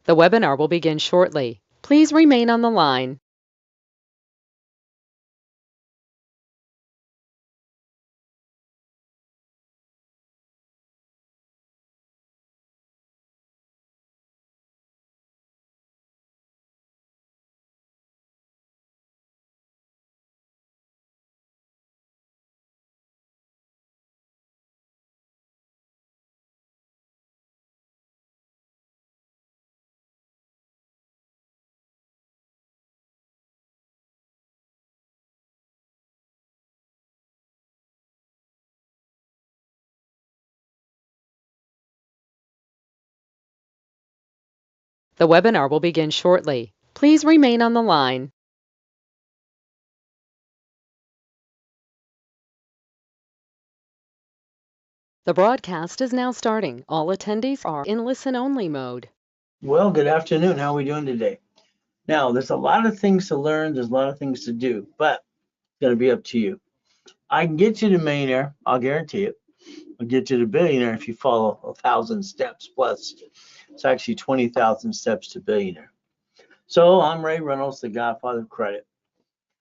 The webinar will begin shortly. Please remain on the line. The webinar will begin shortly. Please remain on the line. The broadcast is now starting. All attendees are in listen-only mode. Well, good afternoon. How are we doing today? Now, there's a lot of things to learn. There's a lot of things to do, but it's going to be up to you. I can get you to millionaire. I'll guarantee it. I'll get you to billionaire if you follow 1,000 steps plus. It's actually 20,000 steps to billionaire. So I'm Ray Reynolds, the Godfather of Credit.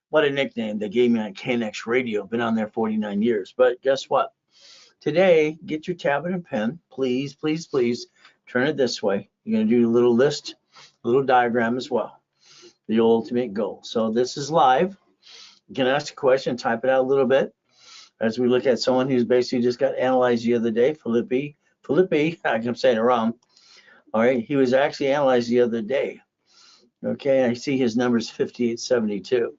What a nickname they gave me on KNX Radio. Been on there 49 years. But guess what? Today, get your tablet and pen. Please, please, please turn it this way. You're going to do a little list, a little diagram as well. The ultimate goal. So this is live. You can ask a question, type it out a little bit as we look at someone who's basically just got analyzed the other day, Felipe, I'm saying it wrong. All right, he was actually analyzed the other day. Okay, I see his number's 5872.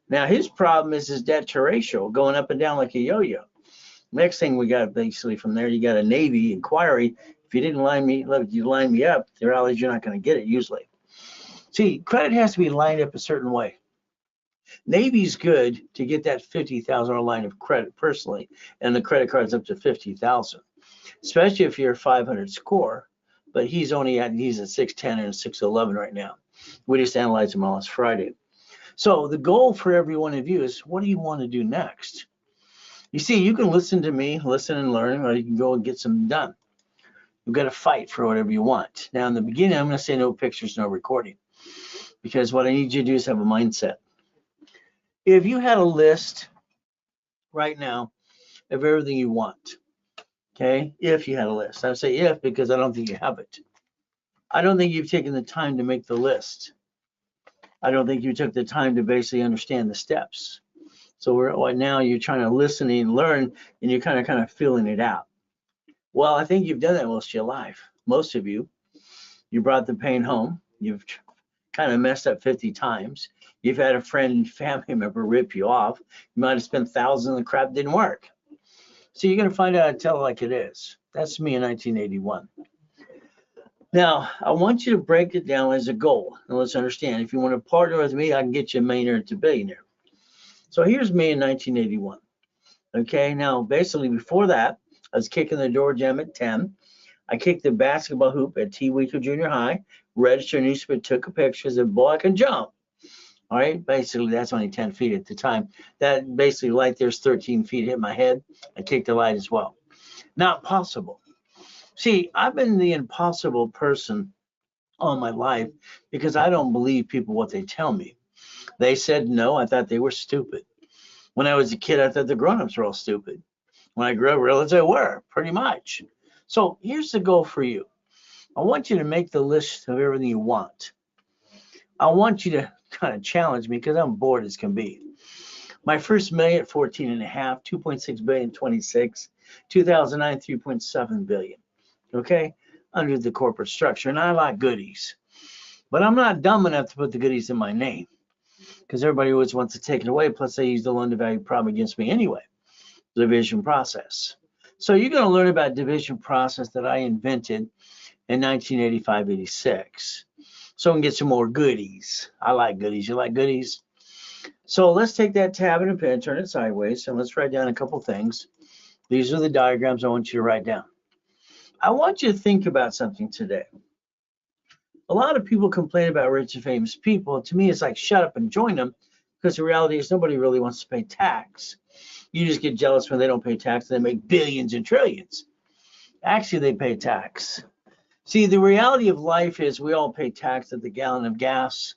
Now his problem is his debt to ratio going up and down like a yo-yo. Next thing we got basically from there, you got a Navy inquiry. If you didn't line me up, the reality is you're not going to get it usually. See, credit has to be lined up a certain way. Navy's good to get that $50,000 line of credit personally, and the credit card's up to $50,000, especially if you're a 500 score. But he's at 610 and 611 right now. We just analyzed him last Friday. So the goal for every one of you is, what do you want to do next? You see, you can listen to me, listen and learn, or you can go and get some done. You've got to fight for whatever you want. Now, in the beginning, I'm going to say no pictures, no recording, because what I need you to do is have a mindset. If you had a list right now of everything you want, okay, if you had a list, I say if because I don't think you have it. I don't think you've taken the time to make the list. I don't think you took the time to basically understand the steps. So right now you're trying to listen and learn, and you're kind of feeling it out. Well, I think you've done that most of your life. Most of you, you brought the pain home. You've kind of messed up 50 times. You've had a friend and family member rip you off. You might have spent thousands and the crap didn't work. So you're going to find out how to tell it like it is. That's me in 1981. Now, I want you to break it down as a goal. And let's understand, if you want to partner with me, I can get you a millionaire to billionaire. So here's me in 1981. Okay, now basically before that, I was kicking the door jam at 10. I kicked the basketball hoop at T. Weaker Junior High, registered a newspaper, took a picture, said, boy, I can jump. All right, basically that's only 10 feet at the time. That basically light there's 13 feet hit my head. I kicked the light as well. Not possible. See, I've been the impossible person all my life because I don't believe people what they tell me. They said no, I thought they were stupid. When I was a kid, I thought the grown-ups were all stupid. When I grew up, I realized they were, pretty much. So here's the goal for you. I want you to make the list of everything you want. I want you to kind of challenge me because I'm bored as can be. My first million at 14 and a half, 2.6 billion, 26, 2009, 3.7 billion. Okay, under the corporate structure. And I like goodies, but I'm not dumb enough to put the goodies in my name because everybody always wants to take it away. Plus, they use the loan to value problem against me anyway. Division process. So you're going to learn about division process that I invented in 1985-86. So we can get some more goodies. I like goodies. You like goodies? So let's take that tablet and pen, turn it sideways, and let's write down a couple things. These are the diagrams I want you to write down. I want you to think about something today. A lot of people complain about rich and famous people. To me, it's like, shut up and join them, because the reality is nobody really wants to pay tax. You just get jealous when they don't pay tax and they make billions and trillions. Actually, they pay tax. See, the reality of life is we all pay tax at the gallon of gas,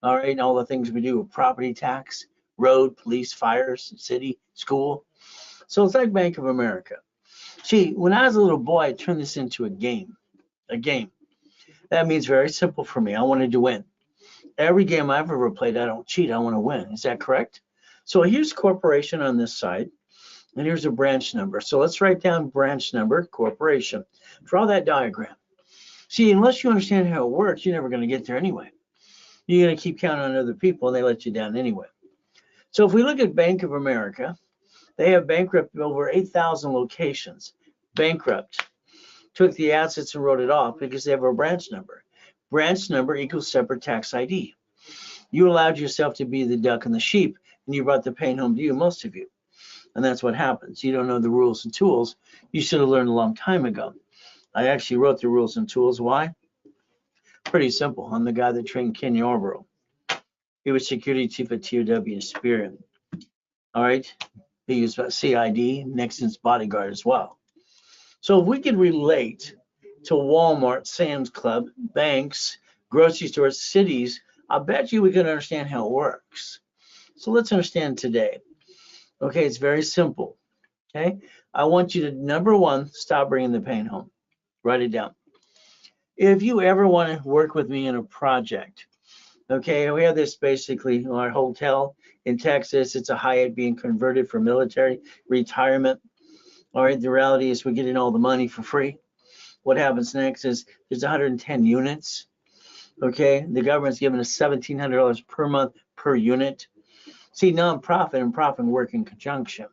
all right, and all the things we do with property tax, road, police, fires, city, school. So it's like Bank of America. See, when I was a little boy, I turned this into a game. A game. That means very simple for me. I wanted to win. Every game I've ever played, I don't cheat. I want to win. Is that correct? So here's corporation on this side, and here's a branch number. So let's write down branch number, corporation. Draw that diagram. See, unless you understand how it works, you're never going to get there anyway. You're going to keep counting on other people, and they let you down anyway. So if we look at Bank of America, they have bankrupt over 8,000 locations. Bankrupt. Took the assets and wrote it off because they have a branch number. Branch number equals separate tax ID. You allowed yourself to be the duck and the sheep, and you brought the pain home to you, most of you. And that's what happens. You don't know the rules and tools. You should have learned a long time ago. I actually wrote the rules and tools. Why? Pretty simple. I'm the guy that trained Ken Yarborough. He was security chief at TOW in Spirit. All right. He used CID, Nixon's bodyguard as well. So if we could relate to Walmart, Sam's Club, banks, grocery stores, cities, I bet you we can understand how it works. So let's understand today. Okay, it's very simple. Okay, I want you to, number one, stop bringing the pain home. Write it down. If you ever want to work with me in a project, okay, we have this basically our hotel in Texas. It's a Hyatt being converted for military retirement. All right, the reality is we're getting all the money for free. What happens next is there's 110 units. Okay, the government's giving us $1,700 per month per unit. See, nonprofit and profit work in conjunction,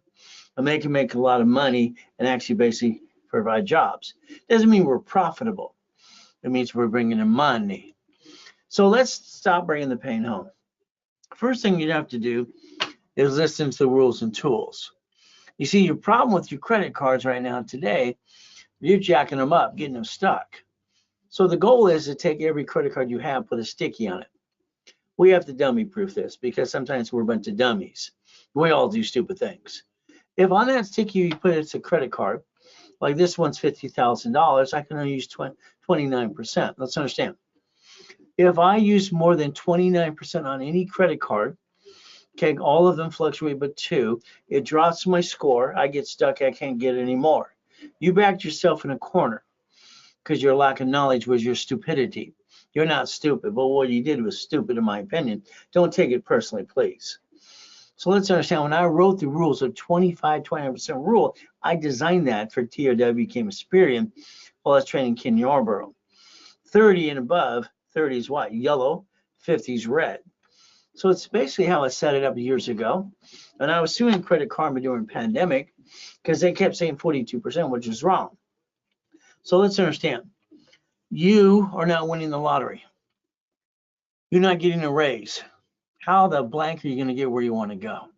and they can make a lot of money and actually basically provide jobs. Doesn't mean we're profitable. It means we're bringing in money. So let's stop bringing the pain home. First thing you'd have to do is listen to the rules and tools. You see, your problem with your credit cards right now today, you're jacking them up, getting them stuck. So the goal is to take every credit card you have, put a sticky on it. We have to dummy proof this because sometimes we're a bunch of dummies. We all do stupid things. If on that sticky you put it's a credit card, like this one's $50,000, I can only use 29%. Let's understand. If I use more than 29% on any credit card, okay, all of them fluctuate but two, it drops my score. I get stuck. I can't get any more. You backed yourself in a corner because your lack of knowledge was your stupidity. You're not stupid, but what you did was stupid in my opinion. Don't take it personally, please. So let's understand, when I wrote the rules of 25-29% rule, I designed that for TOW became Experian while I was training Ken Yarborough. 30 and above, 30 is what? Yellow, 50 is red. So it's basically how I set it up years ago. And I was suing Credit Karma during pandemic because they kept saying 42%, which is wrong. So let's understand. You are not winning the lottery. You're not getting a raise. How the blank are you going to get where you want to go?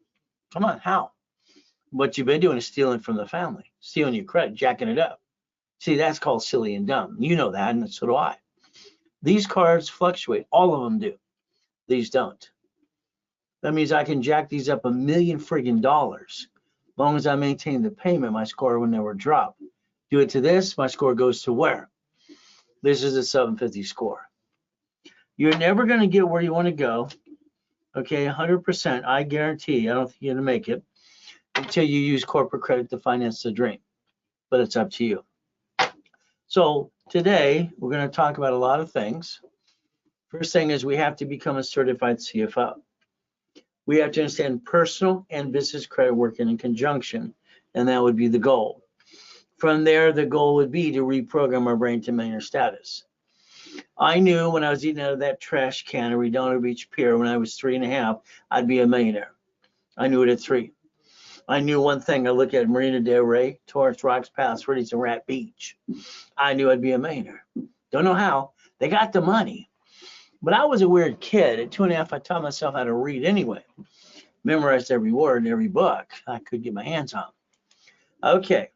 Come on, how? What you've been doing is stealing from the family, stealing your credit, jacking it up. See, that's called silly and dumb. You know that, and so do I. These cards fluctuate. All of them do. These don't. That means I can jack these up $1 million friggin' dollars. As long as I maintain the payment, my score will never drop. Do it to this, my score goes to where? This is a 750 score. You're never going to get where you want to go. Okay, 100%. I guarantee. I don't think you're going to make it until you use corporate credit to finance the dream. But it's up to you. So today we're going to talk about a lot of things. First thing is we have to become a certified CFO. We have to understand personal and business credit working in conjunction, and that would be the goal. From there, the goal would be to reprogram our brain to millionaire status. I knew when I was eating out of that trash can at Redondo Beach Pier when I was 3.5, I'd be a millionaire. I knew it at 3. I knew one thing. I looked at Marina Del Rey, Torrance Rocks, Palos Verdes, and Rat Beach. I knew I'd be a millionaire. Don't know how. They got the money. But I was a weird kid. At 2.5, I taught myself how to read anyway. Memorized every word in every book I could get my hands on. Okay.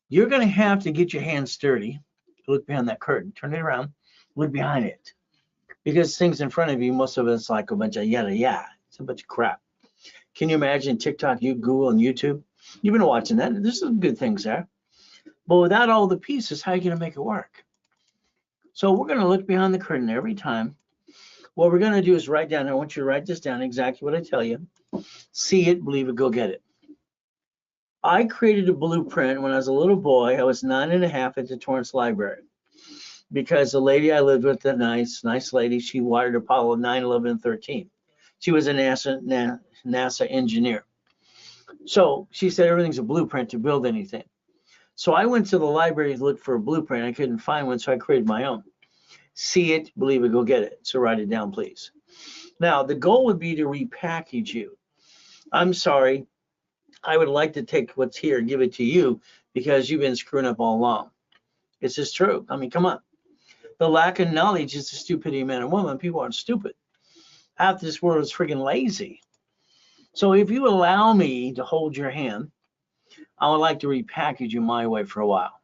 You're going to have to get your hands dirty. Look behind that curtain. Turn it around. Look behind it. Because things in front of you, most of it's like a bunch of yada. It's a bunch of crap. Can you imagine TikTok, Google, and YouTube? You've been watching that. There's some good things there. But without all the pieces, how are you going to make it work? So we're going to look behind the curtain every time. What we're going to do is write down. I want you to write this down exactly what I tell you. See it, believe it, go get it. I created a blueprint when I was a little boy. I was 9.5 at the Torrance Library because the lady I lived with, the nice lady, she wired Apollo 9, 11, and 13. She was a NASA engineer. So she said everything's a blueprint to build anything. So I went to the library to look for a blueprint. I couldn't find one, so I created my own. See it, believe it, go get it. So write it down, please. Now, the goal would be to repackage you. I'm sorry. I would like to take what's here and give it to you because you've been screwing up all along. It's just true. I mean, come on. The lack of knowledge is the stupidity of man and woman. People aren't stupid. Half this world is freaking lazy. So if you allow me to hold your hand, I would like to repackage you my way for a while.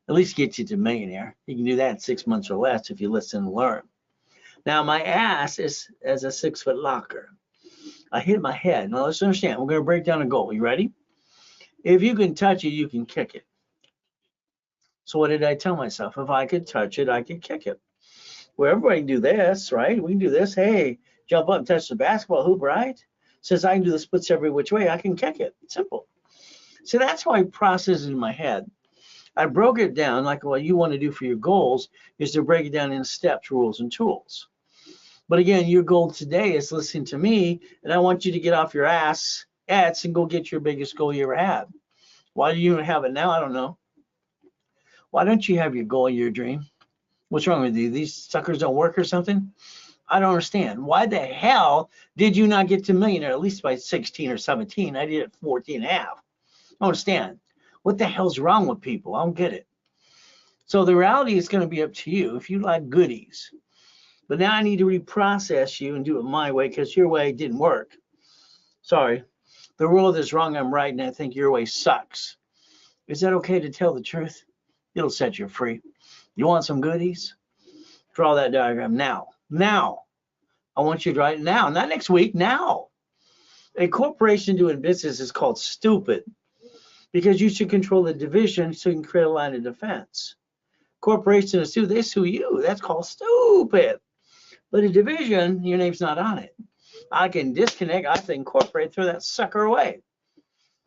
At least get you to millionaire. You can do that in 6 months or less if you listen and learn. Now, my ass is as a 6-foot locker. I hit my head. Now, let's understand. We're going to break down a goal. You ready? If you can touch it, you can kick it. So what did I tell myself? If I could touch it, I could kick it. Well, everybody can do this, right? We can do this. Hey, jump up and touch the basketball hoop, right? Since I can do the splits every which way, I can kick it. Simple. So that's how I process it in my head. I broke it down like what you want to do for your goals is to break it down in steps, rules, and tools. But again, your goal today is listening to me, and I want you to get off your ass and go get your biggest goal you ever had. Why do you even have it now? I don't know. Why don't you have your goal, your dream? What's wrong with you? These suckers don't work or something? I don't understand. Why the hell did you not get to millionaire at least by 16 or 17? I did it 14 and a half. I don't understand. What the hell's wrong with people? I don't get it. So the reality is going to be up to you if you like goodies. But now I need to reprocess you and do it my way because your way didn't work. Sorry. The world is wrong, I'm right, and I think your way sucks. Is that okay to tell the truth? It'll set you free. You want some goodies? Draw that diagram now. Now. I want you to write it now, not next week, now. A corporation doing business is called stupid because you should control the division so you can create a line of defense. Corporation is sue, they sue you. That's called stupid. But a division, your name's not on it. I can disconnect, I can incorporate, throw that sucker away.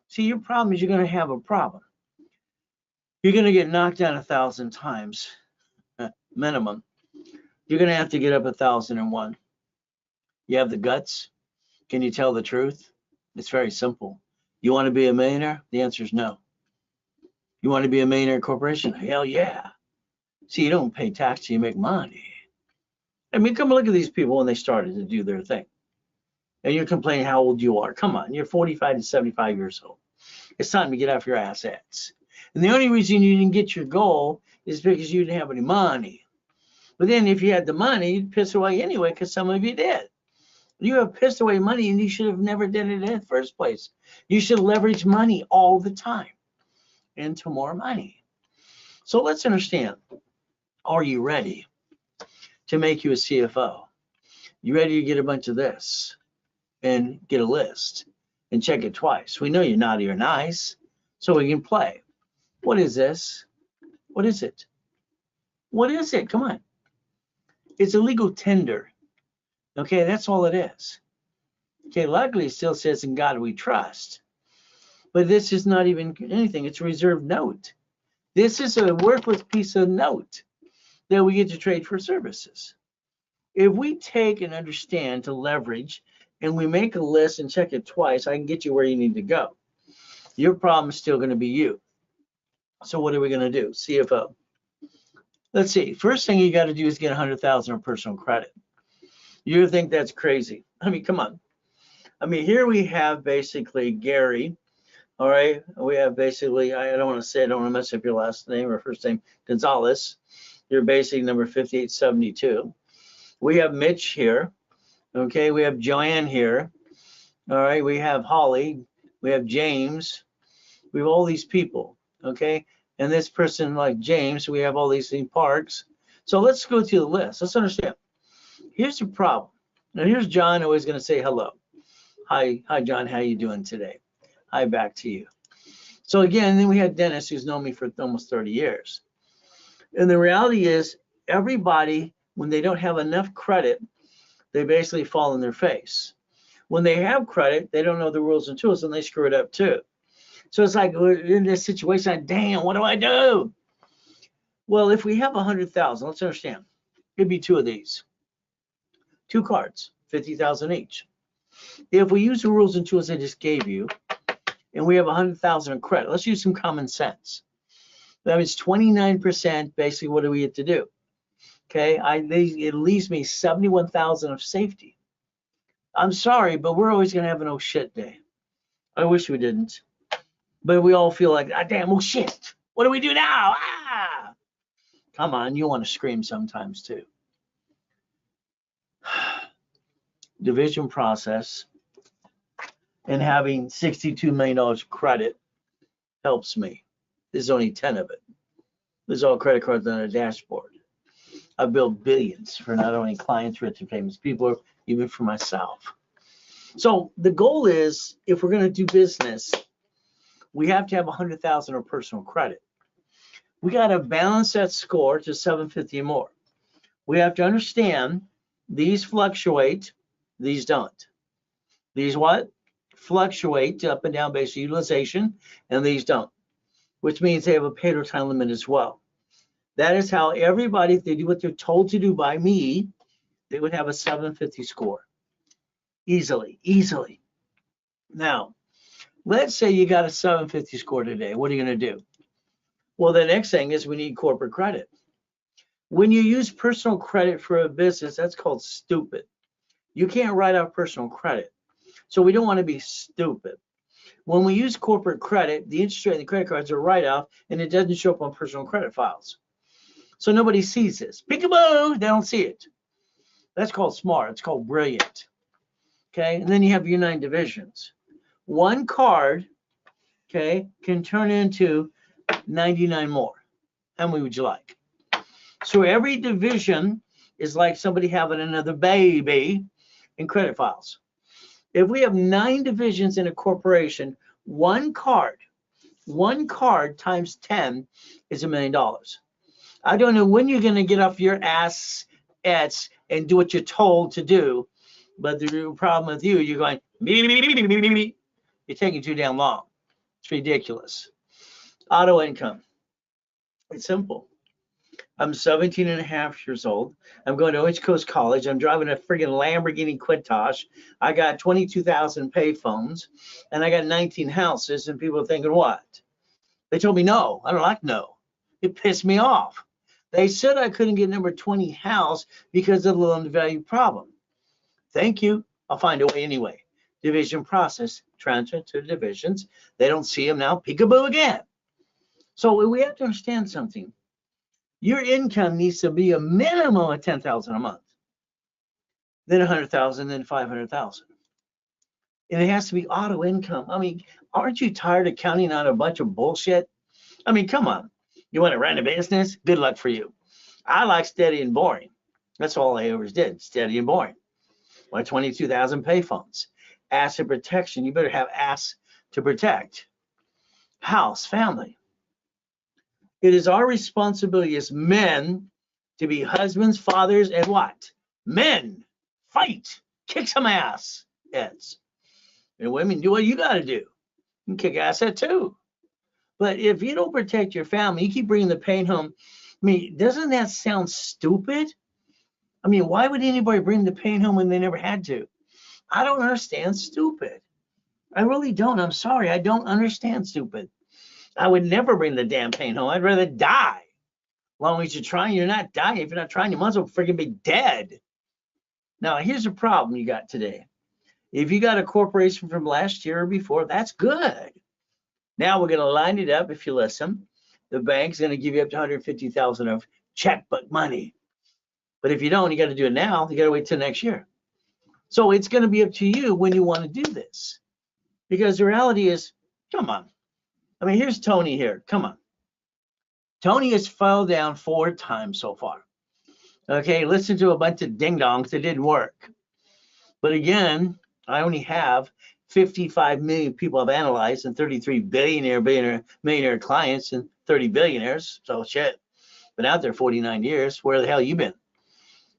See, your problem is you're going to have a problem. You're going to get knocked down 1,000 times, minimum. You're going to have to get up 1,001. You have the guts? Can you tell the truth? It's very simple. You want to be a millionaire? The answer is no. You want to be a millionaire corporation? Hell yeah. See, you don't pay tax, you make money. I mean, come look at these people when they started to do their thing. And you're complaining how old you are. Come on, you're 45 to 75 years old. It's time to get off your assets. And the only reason you didn't get your goal is because you didn't have any money. But then if you had the money, you'd piss away anyway because some of you did. You have pissed away money and you should have never did it in the first place. You should leverage money all the time into more money. So let's understand, are you ready to make you a CFO? You ready to get a bunch of this and get a list and check it twice? We know you're naughty or nice, so we can play. What is this? What is it? What is it? Come on. It's a legal tender. Okay, that's all it is. Okay, luckily it still says in God we trust. But this is not even anything. It's a reserved note. This is a worthless piece of note that we get to trade for services. If we take and understand to leverage and we make a list and check it twice, I can get you where you need to go. Your problem is still going to be you. So what are we going to do? CFO. Let's see. First thing you got to do is get 100,000 of personal credit. You think that's crazy? I mean, come on. I mean, here we have basically Gary. All right. We have basically, I don't want to say, I don't want to mess up your last name or first name, Gonzalez. You're basically number 5872. We have Mitch here. Okay. We have Joanne here. All right. We have Holly. We have James. We have all these people. Okay. And this person like James, we have all these parks. So let's go through the list. Let's understand. Here's the problem. Now here's John always going to say hello. Hi, John. How you doing today? Hi, back to you. So again, then we had Dennis, who's known me for almost 30 years. And the reality is, everybody, when they don't have enough credit, they basically fall on their face. When they have credit, they don't know the rules and tools, and they screw it up too. So it's like we're in this situation, like, damn, what do I do? Well, if we have 100,000, let's understand, it'd be two of these, two cards, 50,000 each. If we use the rules and tools I just gave you, and we have 100,000 in credit, let's use some common sense. That means 29%. Basically, what do we have to do? Okay, it leaves me 71,000 of safety. I'm sorry, but we're always gonna have an oh shit day. I wish we didn't, but we all feel like, ah, damn, oh shit, what do we do now? Ah, come on, you want to scream sometimes too. Division process and having $62 million credit helps me. There's only 10 of it. There's all credit cards on a dashboard. I've built billions for not only clients, rich and famous people, even for myself. So the goal is, if we're going to do business, we have to have 100,000 of personal credit. We got to balance that score to 750 or more. We have to understand these fluctuate, these don't. These what? Fluctuate up and down based on utilization, and these don't, which means they have a pay time limit as well. That is how everybody, if they do what they're told to do by me, they would have a 750 score. Easily, easily. Now, let's say you got a 750 score today. What are you going to do? Well, the next thing is we need corporate credit. When you use personal credit for a business, that's called stupid. You can't write off personal credit. So we don't want to be stupid. When we use corporate credit, the interest rate and the credit cards are write-off, and it doesn't show up on personal credit files. So nobody sees this. Peekaboo, they don't see it. That's called smart. It's called brilliant. Okay, and then you have your 9 divisions. One card, okay, can turn into 99 more. How many would you like? So every division is like somebody having another baby in credit files. If we have 9 divisions in a corporation, one card times 10 is $1 million. I don't know when you're going to get off your ass and do what you're told to do, but the problem with you, you're going, you're taking too damn long. It's ridiculous. Auto income. It's simple. I'm 17 and a half years old. I'm going to Orange Coast College. I'm driving a friggin' Lamborghini Countach. I got 22,000 payphones, and I got 19 houses, and people are thinking, what? They told me no. I don't like no. It pissed me off. They said I couldn't get number 20 house because of the loan value problem. Thank you. I'll find a way anyway. Division process, transfer to the divisions. They don't see them now. Peekaboo again. So we have to understand something. Your income needs to be a minimum of 10,000 a month, then 100,000, then 500,000. And it has to be auto income. I mean, aren't you tired of counting on a bunch of bullshit? I mean, come on. You want to run a business? Good luck for you. I like steady and boring. That's all I always did, steady and boring. My 22,000 payphones. Asset protection. You better have ass to protect. House, family. It is our responsibility as men to be husbands, fathers, and what? Men. Fight. Kick some ass. Heads. And women, do what you got to do. You can kick ass at too. But if you don't protect your family, you keep bringing the pain home. I mean, doesn't that sound stupid? I mean, why would anybody bring the pain home when they never had to? I don't understand stupid. I really don't. I'm sorry. I don't understand stupid. I would never bring the damn pain home. I'd rather die. As long as you're trying, you're not dying. If you're not trying, you might as well freaking be dead. Now, here's the problem you got today. If you got a corporation from last year or before, that's good. Now we're going to line it up. If you listen, the bank's going to give you up to 150,000 of checkbook money. But if you don't, you got to do it now. You got to wait till next year. So it's going to be up to you when you want to do this. Because the reality is, come on. I mean, here's Tony here. Come on. Tony has fell down 4 times so far. Okay, listen to a bunch of ding-dongs that didn't work. But again, I only have 55 million people have analyzed and 33 millionaire clients and 30 billionaires. So shit. Been out there 49 years. Where the hell you been?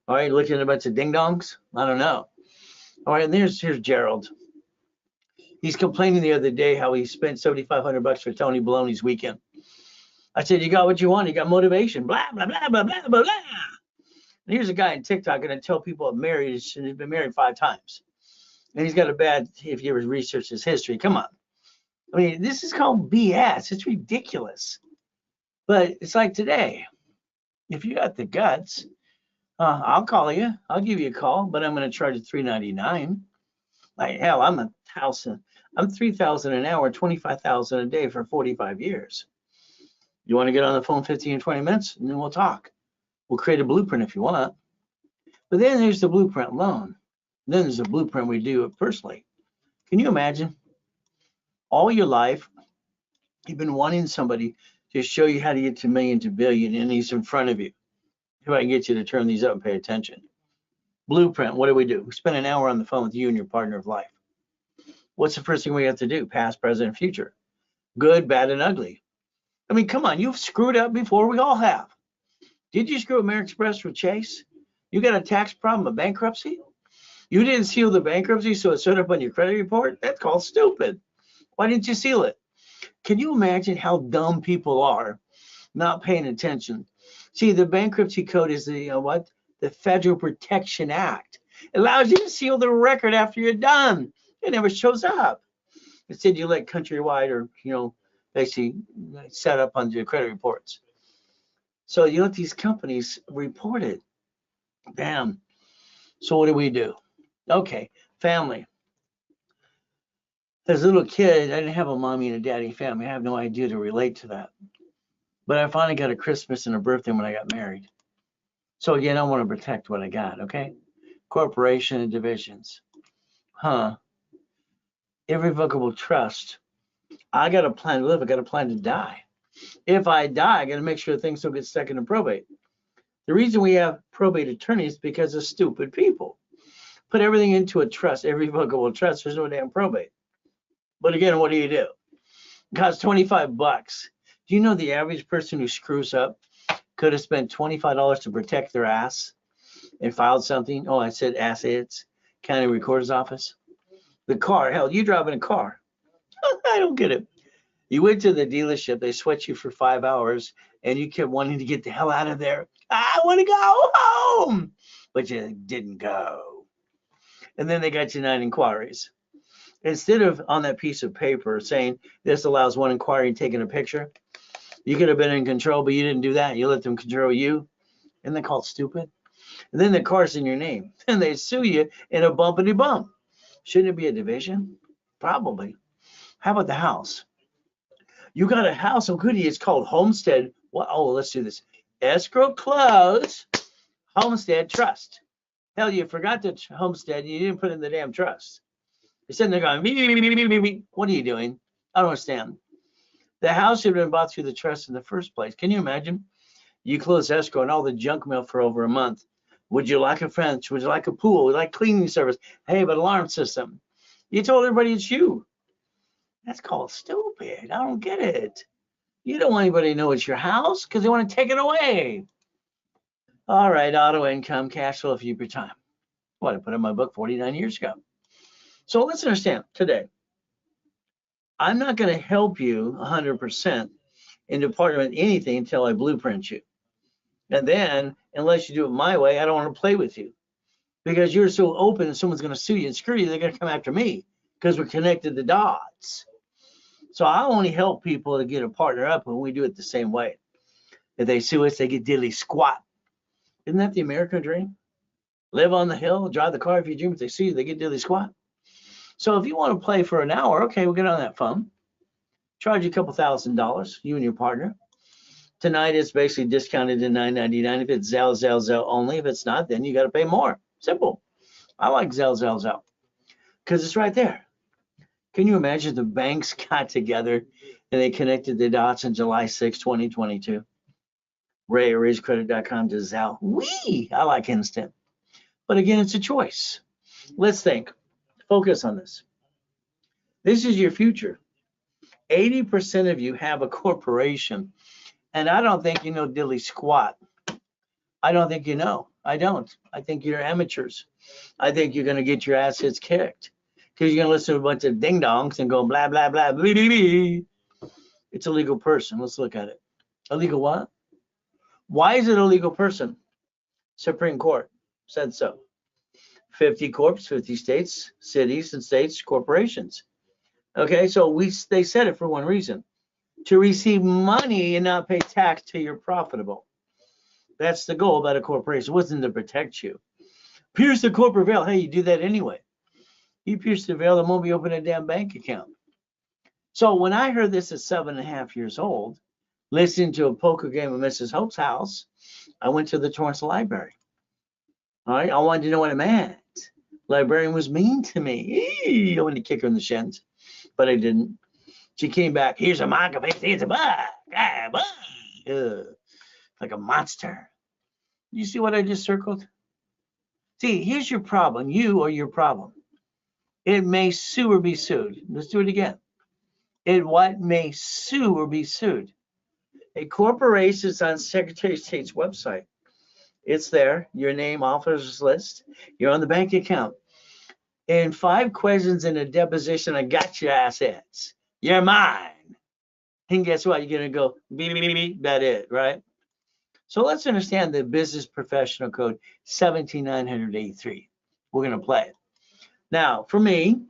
All right, looking at a bunch of ding dongs? I don't know. All right, and here's Gerald. He's complaining the other day how he spent $7,500 for Tony Baloney's weekend. I said, you got what you want. You got motivation. Blah, blah, blah, blah, blah, blah, blah. And here's a guy on TikTok going to tell people married, he's been married 5 times. And he's got a bad, if you ever research his history, come on. I mean, this is called BS. It's ridiculous. But it's like today. If you got the guts, I'll call you. I'll give you a call, but I'm going to charge you $3.99. Like hell, I'm $3,000 an hour, $25,000 a day for 45 years. You want to get on the phone 15 or 20 minutes, and then we'll talk. We'll create a blueprint if you want. But then there's the blueprint loan. Then there's a blueprint we do it personally. Can you imagine? All your life, you've been wanting somebody to show you how to get to million to billion, and he's in front of you. If I can get you to turn these up and pay attention. Blueprint, what do? We spend an hour on the phone with you and your partner of life. What's the first thing we have to do? Past, present, and future. Good, bad, and ugly. I mean, come on, you've screwed up before. We all have. Did you screw American Express with Chase? You got a tax problem, a bankruptcy? You didn't seal the bankruptcy, so it showed up on your credit report? That's called stupid. Why didn't you seal it? Can you imagine how dumb people are not paying attention? See, the bankruptcy code is the Federal Protection Act. It allows you to seal the record after you're done. It never shows up. Instead, you let Countrywide or, basically set up on your credit reports. So you let these companies report it. Bam. So what do? Okay, family. As a little kid, I didn't have a mommy and a daddy family. I have no idea to relate to that. But I finally got a Christmas and a birthday when I got married. So again, I want to protect what I got, okay? Corporation and divisions. Irrevocable trust. I got a plan to live. I got a plan to die. If I die, I got to make sure things don't get stuck in probate. The reason we have probate attorneys is because of stupid people. Put everything into a trust, irrevocable trust. There's no damn probate. But again, what do? It costs $25. Do you know the average person who screws up could have spent $25 to protect their ass and filed something? Oh, I said assets, county recorder's office. The car, hell, you drive in a car. I don't get it. You went to the dealership, they sweat you for 5 hours, and you kept wanting to get the hell out of there. I want to go home, but you didn't go. And then they got you 9 inquiries. Instead of on that piece of paper saying this allows 1 inquiry and taking a picture, you could have been in control, but you didn't do that. You let them control you. Isn't that called stupid? And then the car's in your name, and they sue you in a bumpity bump. Shouldn't it be a division? Probably. How about the house? You got a house, oh goody, it's called homestead. What? Oh, let's do this. Escrow close, homestead trust. Hell, you forgot the homestead, and you didn't put in the damn trust. You're sitting there going, me. What are you doing? I don't understand. The house should have been bought through the trust in the first place. Can you imagine? You close escrow and all the junk mail for over a month. Would you like a fence? Would you like a pool? Would you like cleaning service? Hey, but alarm system. You told everybody it's you. That's called stupid. I don't get it. You don't want anybody to know it's your house because they want to take it away. All right, auto income, cash flow, future time. What I put in my book 49 years ago. So let's understand today. I'm not going to help you 100% in department anything until I blueprint you. And then, unless you do it my way, I don't want to play with you because you're so open and someone's going to sue you and screw you, they're going to come after me because we're connected the dots. So I only help people to get a partner up when we do it the same way. If they sue us, they get diddly squat. Isn't that the American dream? Live on the hill, drive the car if you dream. If they sue you, they get diddly squat. So if you want to play for an hour, okay, we'll get on that phone. Charge you a couple $1,000, you and your partner. Tonight it's basically discounted to $9.99 if it's Zelle only. If it's not, then you got to pay more. Simple. I like Zelle because it's right there. Can you imagine the banks got together and they connected the dots on July 6, 2022? RayRaisCredit.com to Zelle. Wee! I like instant. But again, it's a choice. Let's think. Focus on this. This is your future. 80% of you have a corporation, and I don't think you know dilly squat. I don't think you know. I don't. I think you're amateurs. I think you're going to get your assets kicked because you're going to listen to a bunch of ding dongs and go blah, blah, blah, blah, blah, blah. It's a legal person. Let's look at it. A legal what? Why is it a legal person? Supreme Court said so. 50 corps, 50 states, cities and states, corporations. Okay, so they said it for one reason, to receive money and not pay tax till you're profitable. That's the goal about a corporation. It wasn't to protect you. Pierce the corporate veil. Hey, you do that anyway. You pierce the veil, the moment you open a damn bank account. So when I heard this at 7.5 years old, listening to a poker game at Mrs. Hope's house, I went to the Torrance Library. All right, I wanted to know what it meant. Librarian was mean to me. I wanted to kick her in the shins, but I didn't. She came back. Here's a manga, here's a bug. Like a monster. You see what I just circled? See, here's your problem. You are your problem. It may sue or be sued. Let's do it again. It what may sue or be sued. A corporation is on Secretary of State's website. It's there, your name, officers list. You're on the bank account. In 5 questions in a deposition, I got your assets. You're mine. And guess what? You're going to go, beep, beep, beep, beep, that it, right? So let's understand the Business Professional Code 17983. We're going to play it. Now, for me,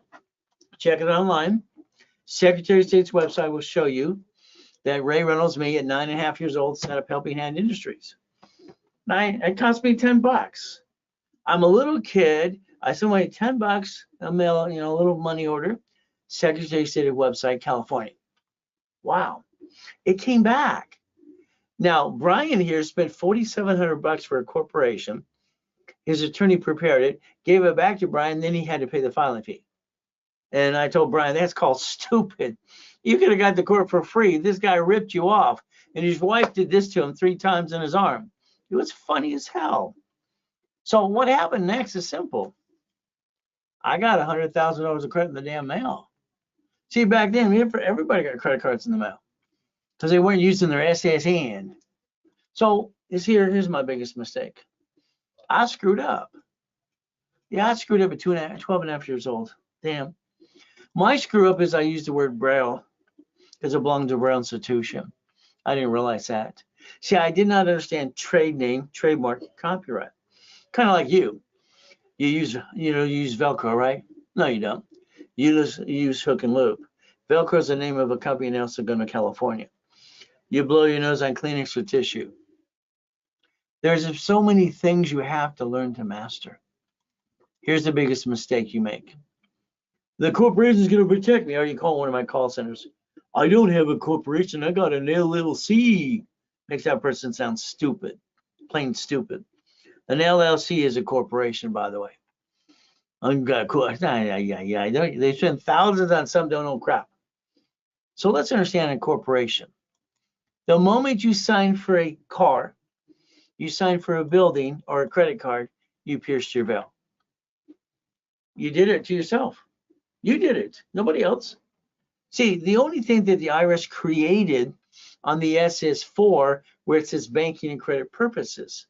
check it online. Secretary of State's website will show you that Ray Reynolds, me at 9.5 years old, set up Helping Hand Industries. It cost me $10. I'm a little kid. I sent my $10, a mail, a little money order. Secretary of State website, California. Wow, it came back. Now Brian here spent $4,700 for a corporation. His attorney prepared it, gave it back to Brian, then he had to pay the filing fee. And I told Brian, that's called stupid. You could have got the court for free. This guy ripped you off, and his wife did this to him 3 times in his arm. It was funny as hell. So what happened next is simple. I got $100,000 of credit in the damn mail. See, back then, everybody got credit cards in the mail because they weren't using their SSN. So here's my biggest mistake. I screwed up. Yeah, I screwed up at 12.5 years old. Damn. My screw up is I used the word Braille because it belonged to a Braille institution. I didn't realize that. See, I did not understand trade name, trademark, copyright. Kind of like you. You use Velcro, right? No, you don't. You use hook and loop. Velcro is the name of a company in El Segundo, California. You blow your nose on Kleenex with tissue. There's so many things you have to learn to master. Here's the biggest mistake you make. The corporation is going to protect me. Or you call one of my call centers. I don't have a corporation. I got an LLC. Makes that person sound stupid. Plain stupid. An LLC is a corporation, by the way. They spend thousands on some don't know crap. So let's understand a corporation. The moment you sign for a car, you sign for a building or a credit card, you pierced your veil. You did it to yourself. You did it. Nobody else. See, the only thing that the IRS created on the SS4, where it says banking and credit purposes,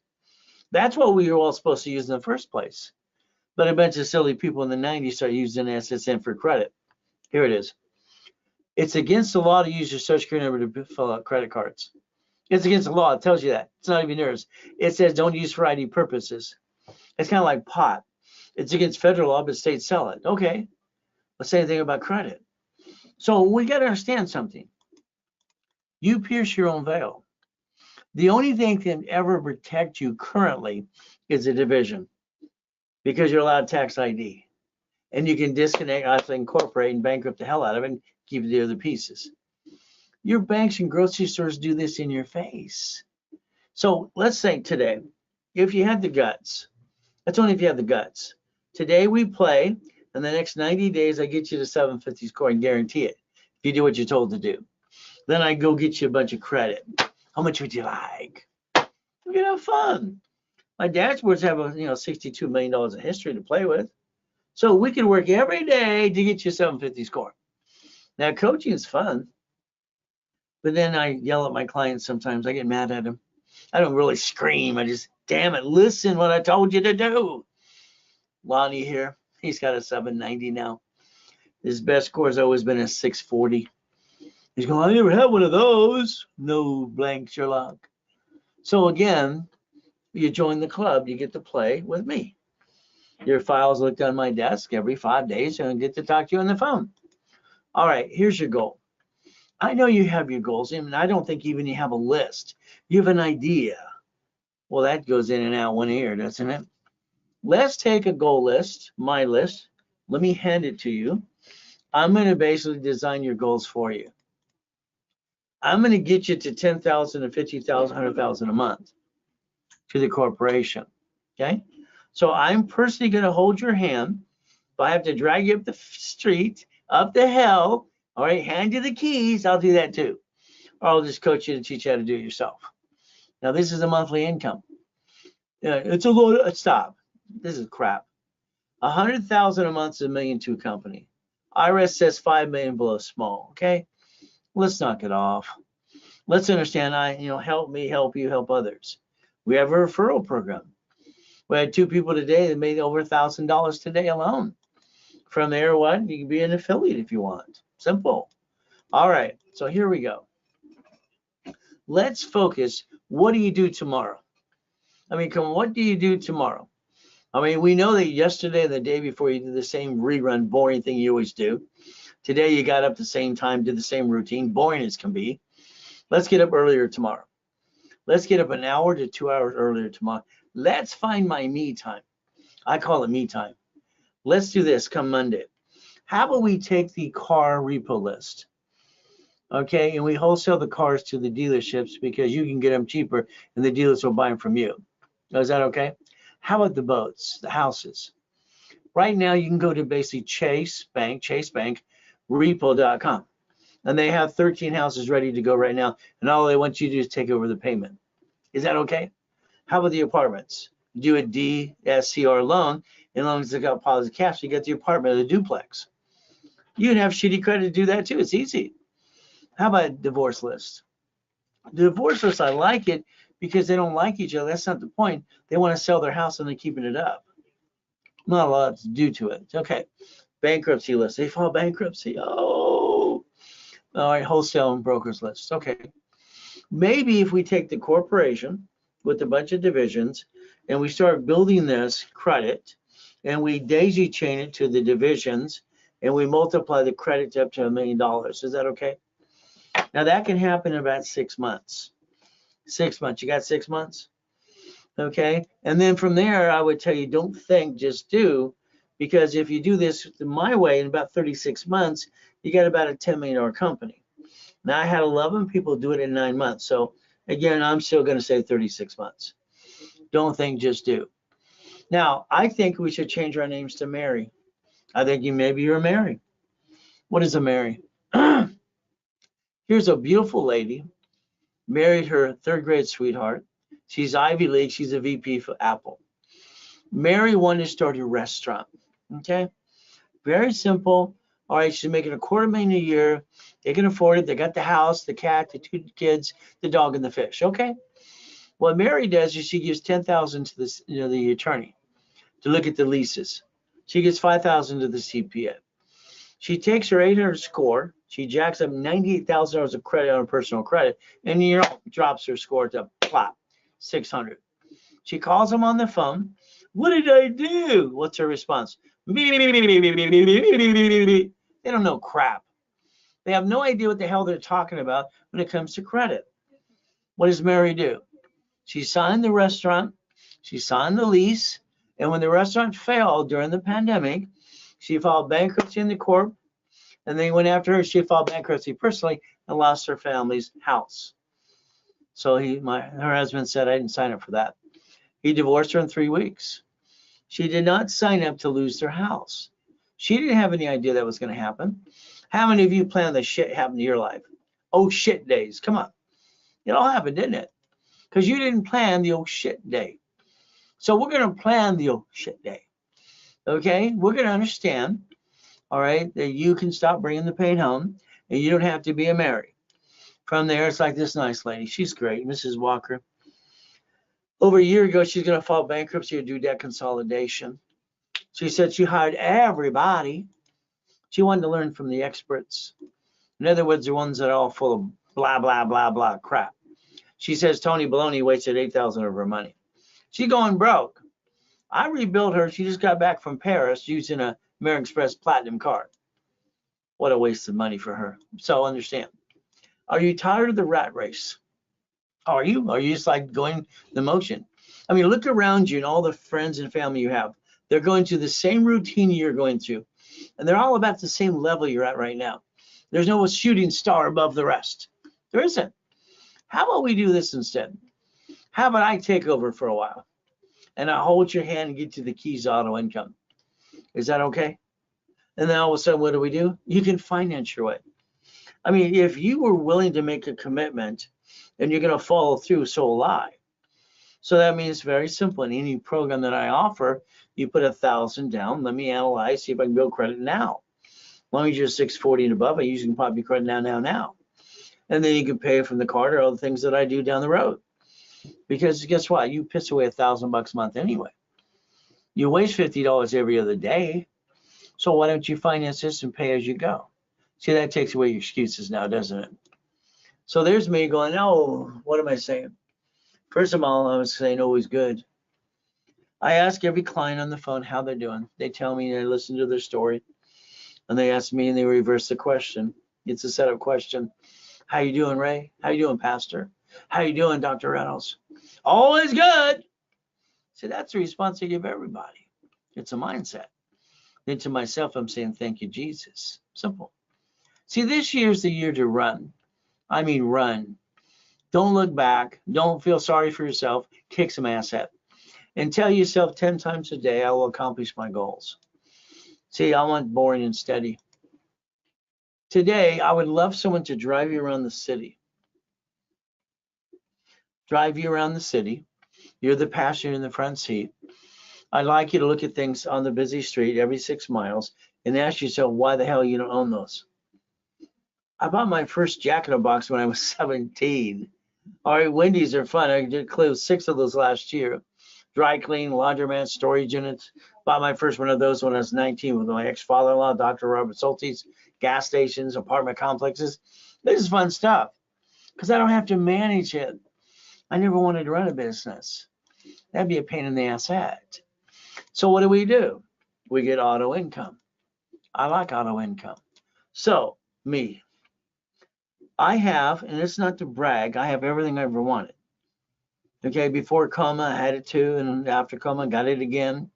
that's what we were all supposed to use in the first place. But a bunch of silly people in the 90s started using SSN for credit. Here it is. It's against the law to use your social security number to fill out credit cards. It's against the law. It tells you that. It's not even yours. It says don't use for ID purposes. It's kind of like pot. It's against federal law, but states sell it. Okay. Let's say anything about credit. So we got to understand something. You pierce your own veil. The only thing that can ever protect you currently is a division, because you're allowed tax ID. And you can disconnect, actually incorporate and bankrupt the hell out of it and keep the other pieces. Your banks and grocery stores do this in your face. So let's say today, if you had the guts, that's only if you have the guts. Today we play, and the next 90 days I get you to 750 score and guarantee it if you do what you're told to do. Then I go get you a bunch of credit. How much would you like? We're gonna have fun. My dashboards have $62 million of history to play with. So we can work every day to get you a 750 score. Now, coaching is fun, but then I yell at my clients sometimes. I get mad at them. I don't really scream. I just, damn it, listen what I told you to do. Lonnie here, he's got a 790 now. His best score has always been a 640. He's going, I never had one of those. No blank Sherlock. So again, you join the club, you get to play with me. Your files looked on my desk every 5 days, and I get to talk to you on the phone. All right, here's your goal. I know you have your goals, and I don't think even you have a list. You have an idea. Well, that goes in and out one ear, doesn't it? Let's take a goal list, my list. Let me hand it to you. I'm going to basically design your goals for you. I'm going to get you to 10,000 to 50,000, 100,000 a month to the corporation. Okay? So I'm personally going to hold your hand. If I have to drag you up the street, up the hill, all right, hand you the keys, I'll do that too. Or I'll just coach you to teach you how to do it yourself. Now, this is a monthly income. It's a lot. Stop. This is crap. 100,000 a month is $1.2 million company. IRS says 5 million below small. Okay, let's knock it off. Let's understand. Help me, help you, help others. We have a referral program. We had 2 people today that made over $1,000 today alone. From there, what? You can be an affiliate if you want. Simple. All right. So here we go. Let's focus. What do you do tomorrow? I mean, come on, what do you do tomorrow? I mean, we know that yesterday and the day before you did the same rerun, boring thing you always do. Today you got up the same time, did the same routine, boring as can be. Let's get up earlier tomorrow. Let's get up an hour to 2 hours earlier tomorrow. Let's find my me time. I call it me time. Let's do this come Monday. How about we take the car repo list? Okay, and we wholesale the cars to the dealerships because you can get them cheaper and the dealers will buy them from you. Is that okay? How about the boats, the houses? Right now, you can go to basically Chase Bank, repo.com, and they have 13 houses ready to go right now, and all they want you to do is take over the payment. Is that okay? How about the apartments? Do a DSCR loan, and as long as they got positive cash, you get the apartment or the duplex. You can have shitty credit to do that too. It's easy. How about divorce list? The divorce list, I like it because they don't like each other. That's not the point. They want to sell their house and they're keeping it up. Not a lot to do to it. Okay. Bankruptcy list. They file bankruptcy. Oh. All right. Wholesale and brokers list. Okay. Maybe if we take the corporation with a bunch of divisions and we start building this credit and we daisy chain it to the divisions and we multiply the credit up to $1 million. Is that okay? Now that can happen in about 6 months. 6 months. You got 6 months? Okay. And then from there, I would tell you, don't think, just do. Because if you do this my way in about 36 months, you got about a $10 million company. Now I had 11 people do it in 9 months. So again, I'm still going to say 36 months. Don't think, just do. Now, I think we should change our names to Mary. I think maybe you're Mary. What is a Mary? Here's a beautiful lady, married her 3rd grade sweetheart. She's Ivy League. She's a VP for Apple. Mary wanted to start a restaurant. Okay, very simple. All right, she's making $250,000 a year. They can afford it. They got the house, the cat, the 2 kids, the dog, and the fish. Okay. What Mary does is she gives $10,000 to the attorney to look at the leases. She gives $5,000 to the CPA. She takes her 800 score. She jacks up $98,000 of credit on her personal credit, and drops her score to plop 600. She calls him on the phone. What did I do? What's her response? They don't know crap. They have no idea what the hell they're talking about when it comes to credit. What does Mary do? She signed the restaurant. She signed the lease. And when the restaurant failed during the pandemic, she filed bankruptcy in the court. And they went after her. She filed bankruptcy personally and lost her family's house. So her husband said, I didn't sign up for that. He divorced her in 3 weeks. She did not sign up to lose their house. She didn't have any idea that was going to happen. How many of you planned the shit happen to your life? Oh shit days. Come on. It all happened, didn't it? Because you didn't plan the oh shit day. So we're going to plan the oh shit day. Okay? We're going to understand, all right, that you can stop bringing the pain home. and you don't have to be a Mary. From there, it's like this nice lady. She's great, Mrs. Walker. Over a year ago, she's going to file bankruptcy or do debt consolidation. She said she hired everybody. She wanted to learn from the experts. In other words, the ones that are all full of blah, blah, blah, blah crap. She says Tony Baloney wasted $8,000 of her money. She's going broke. I rebuilt her. She just got back from Paris using a American Express Platinum card. What a waste of money for her. So understand. Are you tired of the rat race? Are you? Are you just like going the motion? I mean, look around you and all the friends and family you have. They're going through the same routine you're going through, and they're all about the same level you're at right now. There's no shooting star above the rest. There isn't. How about we do this instead? How about I take over for a while, and I hold your hand and get you the keys to auto income? Is that okay? And then all of a sudden, what do? You can finance your way. I mean, if you were willing to make a commitment and you're going to follow through, so will I. So that means very simple. In any program that I offer, you put 1,000 down. Let me analyze, see if I can build credit now. As long as you're 640 and above, I usually can probably credit now. And then you can pay from the card or other things that I do down the road. Because guess what? You piss away $1,000 a month anyway. You waste $50 every other day. So why don't you finance this and pay as you go? See, that takes away your excuses now, doesn't it? So there's me going, oh, what am I saying? First of all, I was saying always good. I ask every client on the phone how they're doing. They tell me, and I listen to their story, and they ask me, and they reverse the question. It's a setup question. How you doing, Ray? How you doing, Pastor? How you doing, Dr. Reynolds? Always good. See, that's the response I give everybody. It's a mindset. Then to myself, I'm saying, thank you, Jesus. Simple. See, this year's the year to run. I mean, run. Don't look back. Don't feel sorry for yourself. Kick some ass at. And tell yourself 10 times a day, I will accomplish my goals. See, I want boring and steady. Today, I would love someone to drive you around the city. Drive you around the city. You're the passenger in the front seat. I'd like you to look at things on the busy street every 6 miles and ask yourself why the hell you don't own those. I bought my first Jack in a Box when I was 17. All right, Wendy's are fun. I did close 6 of those last year. Dry clean, laundromat, storage units. Bought my first one of those when I was 19 with my ex-father-in-law, Dr. Robert Soltis. Gas stations, apartment complexes. This is fun stuff because I don't have to manage it. I never wanted to run a business. That'd be a pain in the ass at. So what do? We get auto income. I like auto income. So me, I have, and it's not to brag, I have everything I ever wanted. Okay, before coma, I had it too, and after coma, got it again.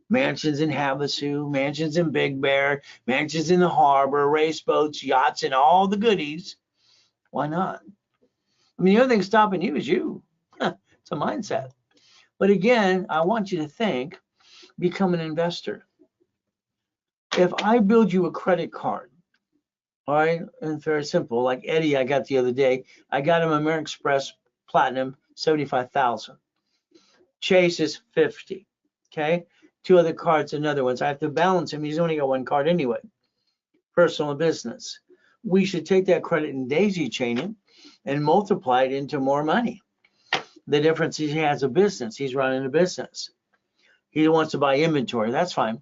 Mansions in Havasu, mansions in Big Bear, mansions in the harbor, race boats, yachts, and all the goodies. Why not? I mean, the only thing stopping you is you. It's a mindset. But again, I want you to think, become an investor. If I build you a credit card, all right, and it's very simple, like Eddie I got the other day, I got him American Express Platinum, 75,000. Chase is 50. Okay, 2 other cards, another ones. I have to balance him. He's only got 1 card anyway. Personal and business. We should take that credit and daisy chain it and multiply it into more money. The difference is he has a business. He's running a business. He wants to buy inventory. That's fine.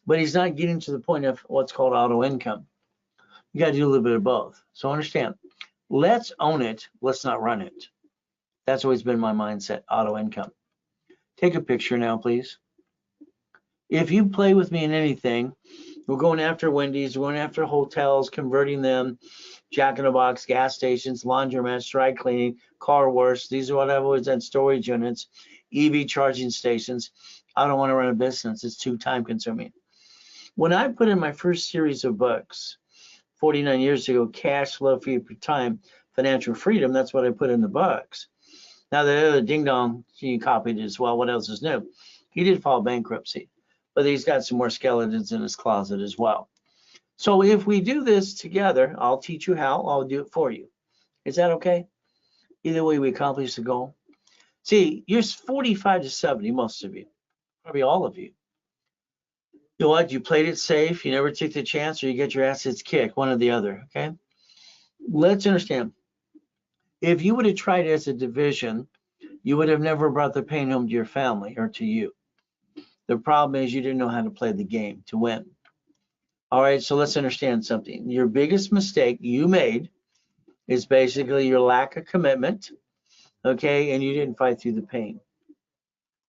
But he's not getting to the point of what's called auto income. You got to do a little bit of both. So understand, let's own it. Let's not run it. That's always been my mindset, auto income. Take a picture now, please. If you play with me in anything, we're going after Wendy's, we're going after hotels, converting them, Jack in the Box, gas stations, laundromats, dry cleaning, car wash. These are what I've always done, storage units, EV charging stations. I don't want to run a business. It's too time consuming. When I put in my first series of books, 49 years ago, Cash Flow for Your Time, Financial Freedom, that's what I put in the books. Now the other ding dong, he copied it as well. What else is new? He did file bankruptcy, but he's got some more skeletons in his closet as well. So if we do this together, I'll teach you how, I'll do it for you. Is that okay? Either way, we accomplish the goal. See, you're 45 to 70, most of you, probably all of you. You know what? You played it safe. You never took the chance, or you get your assets kicked, one or the other. Okay. Let's understand. If you would have tried it as a division, you would have never brought the pain home to your family or to you. The problem is you didn't know how to play the game to win. All right, so let's understand something. Your biggest mistake you made is basically your lack of commitment, okay, and you didn't fight through the pain.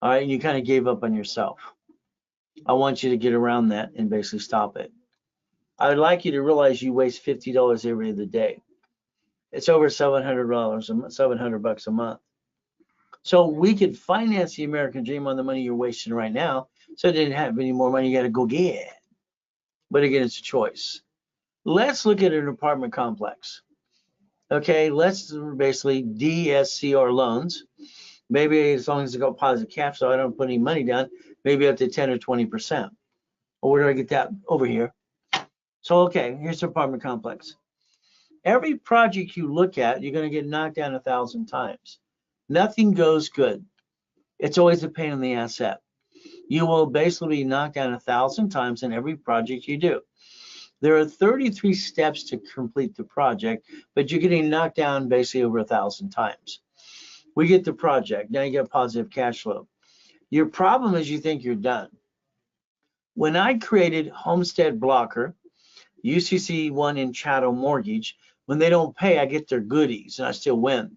All right, and you kind of gave up on yourself. I want you to get around that and basically stop it. I would like you to realize you waste $50 every other day. It's over $700 a month, $700 a month. So we could finance the American dream on the money you're wasting right now. So it didn't have any more money you got to go get. But again, it's a choice. Let's look at an apartment complex. Okay, let's basically DSCR loans. Maybe as long as it's got positive cash flow, I don't put any money down, maybe up to 10 or 20%. Well, where do I get that? Over here. So, okay, here's the apartment complex. Every project you look at, you're going to get knocked down 1,000 times. Nothing goes good. It's always a pain in the asset. You will basically be knocked down 1,000 times in every project you do. There are 33 steps to complete the project, but you're getting knocked down basically over 1,000 times. We get the project. Now you get positive cash flow. Your problem is you think you're done. When I created Homestead Blocker, UCC one in Chattel Mortgage, when they don't pay, I get their goodies and I still win.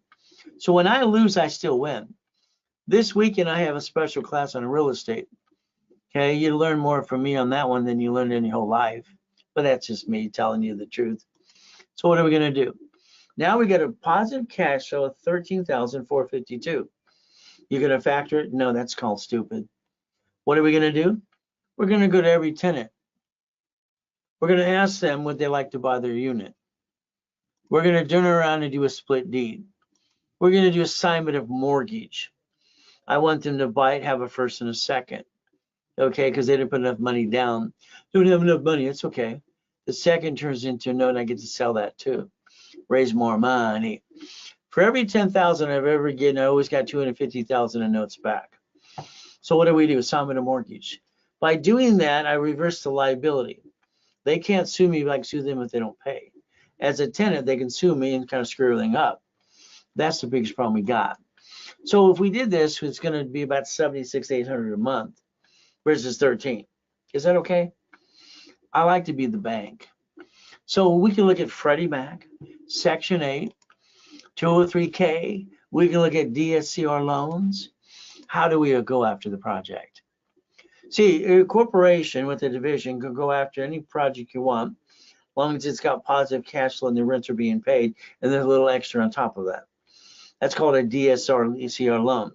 So when I lose, I still win. This weekend, I have a special class on real estate. Okay, you learn more from me on that one than you learned in your whole life. But that's just me telling you the truth. So what are we going to do? Now we got a positive cash flow of $13,452. You're going to factor it? No, that's called stupid. What are we going to do? We're going to go to every tenant. We're going to ask them would they like to buy their unit. We're going to turn around and do a split deed. We're going to do assignment of mortgage. I want them to buy it, have a first and a second. Okay, because they didn't put enough money down. Don't have enough money, it's okay. The second turns into a note and I get to sell that too. Raise more money. For every 10,000 I've ever gotten, I always got 250,000 in notes back. So what do we do? Assignment of mortgage. By doing that, I reverse the liability. They can't sue me like sue them if they don't pay. As a tenant, they can sue me and kind of screw everything up. That's the biggest problem we got. So if we did this, it's going to be about $76,800 a month versus 13. Is that okay? I like to be the bank. So we can look at Freddie Mac, Section 8, 203K. We can look at DSCR loans. How do we go after the project? See, a corporation with a division can go after any project you want, as long as it's got positive cash flow and the rents are being paid, and there's a little extra on top of that. That's called a DSCR loan.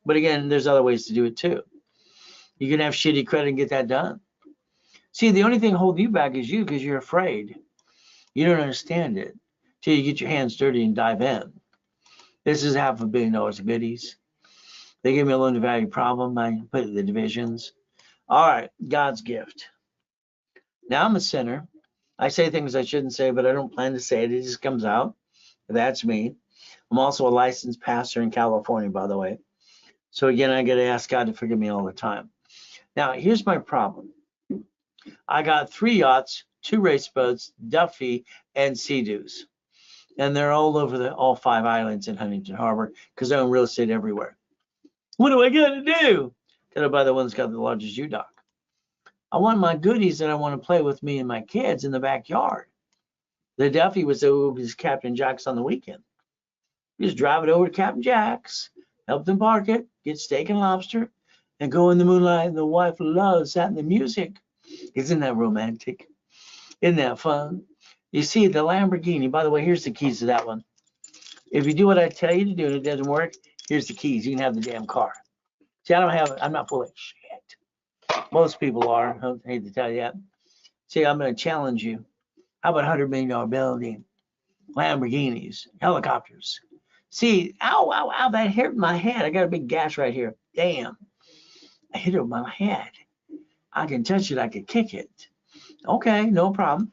But again, there's other ways to do it too. You can have shitty credit and get that done. See, the only thing holding you back is you because you're afraid. You don't understand it till you get your hands dirty and dive in. This is $500 million of goodies. They give me a loan to value problem. I put it in the divisions. All right, God's gift. Now I'm a sinner. I say things I shouldn't say, but I don't plan to say it. It just comes out. That's me. I'm also a licensed pastor in California, by the way. So again, I got to ask God to forgive me all the time. Now, here's my problem. I got 3 yachts, 2 race boats, Duffy, and Sea-Doos. And they're all over all 5 islands in Huntington Harbor because I own real estate everywhere. What do I got to do? Got to buy the one that's got the largest U-Dock. I want my goodies that I want to play with me and my kids in the backyard. The Duffy was Captain Jack's on the weekend. You just drive it over to Captain Jack's, help them park it, get steak and lobster, and go in the moonlight. And the wife loves that and the music. Isn't that romantic? Isn't that fun? You see, the Lamborghini, by the way, here's the keys to that one. If you do what I tell you to do and it doesn't work, here's the keys. You can have the damn car. See, I'm not full of shit. Most people are. I hate to tell you that. See, I'm going to challenge you. How about $100 million building, Lamborghinis, helicopters? See, ow, ow, ow, that hit my head. I got a big gash right here. Damn. I hit it with my head. I can touch it. I can kick it. Okay, no problem.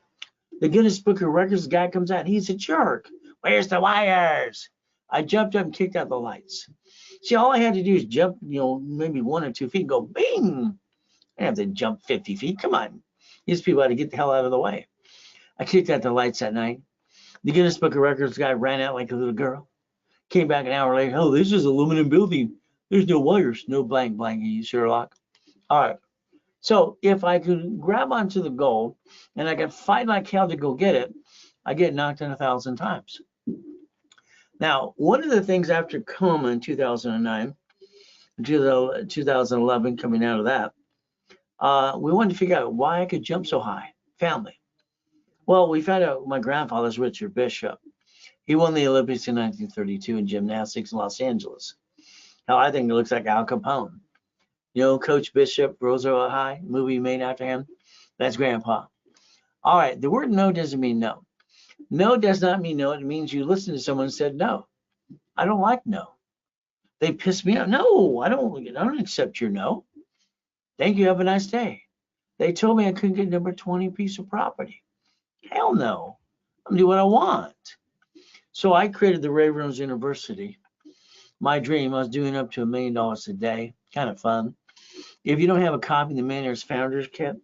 The Guinness Book of Records guy comes out. He's a jerk. Where's the wires? I jumped up and kicked out the lights. See, all I had to do is jump, maybe 1 or 2 feet and go bing. I didn't have to jump 50 feet. Come on. These people had to get the hell out of the way. I kicked out the lights that night. The Guinness Book of Records guy ran out like a little girl. Came back an hour later. Oh, this is aluminum building. There's no wires. No blank, Sherlock. All right. So if I could grab onto the goal and I could fight like hell to go get it, I get knocked in 1,000 times. Now, one of the things after coma in 2009, 2011, coming out of that, we wanted to figure out why I could jump so high. Family. Well, we found out my grandfather's Richard Bishop. He won the Olympics in 1932 in gymnastics in Los Angeles. Hell, I think it looks like Al Capone. You know, Coach Bishop, Roosevelt High, movie made after him. That's Grandpa. All right, the word no doesn't mean no. No does not mean no. It means you listen to someone and said no. I don't like no. They piss me off. No, I don't accept your no. Thank you. Have a nice day. They told me I couldn't get number 20 piece of property. Hell no. I'm gonna do what I want. So I created the Ray Reynolds University. My dream, I was doing up to $1 million a day. Kind of fun. If you don't have a copy of the Millionaire's Founders Kit,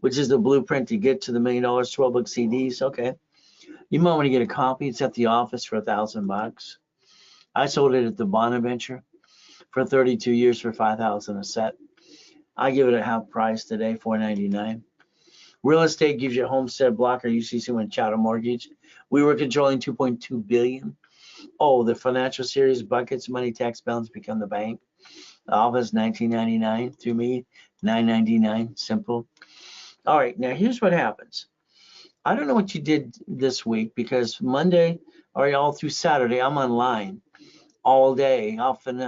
which is the blueprint to get to the $1 million 12-book CDs, okay. You might want to get a copy. It's at the office for $1,000. I sold it at the Bonaventure for 32 years for $5,000 a set. I give it a half price today, $4.99. Real estate gives you a homestead block or UCC when chattel mortgage. We were controlling $2.2 billion. Oh, the financial series buckets, money, tax balance, become the bank. The office, $19.99 through me, $9.99, simple. All right, now here's what happens. I don't know what you did this week because Monday or all through Saturday, I'm online all day, often,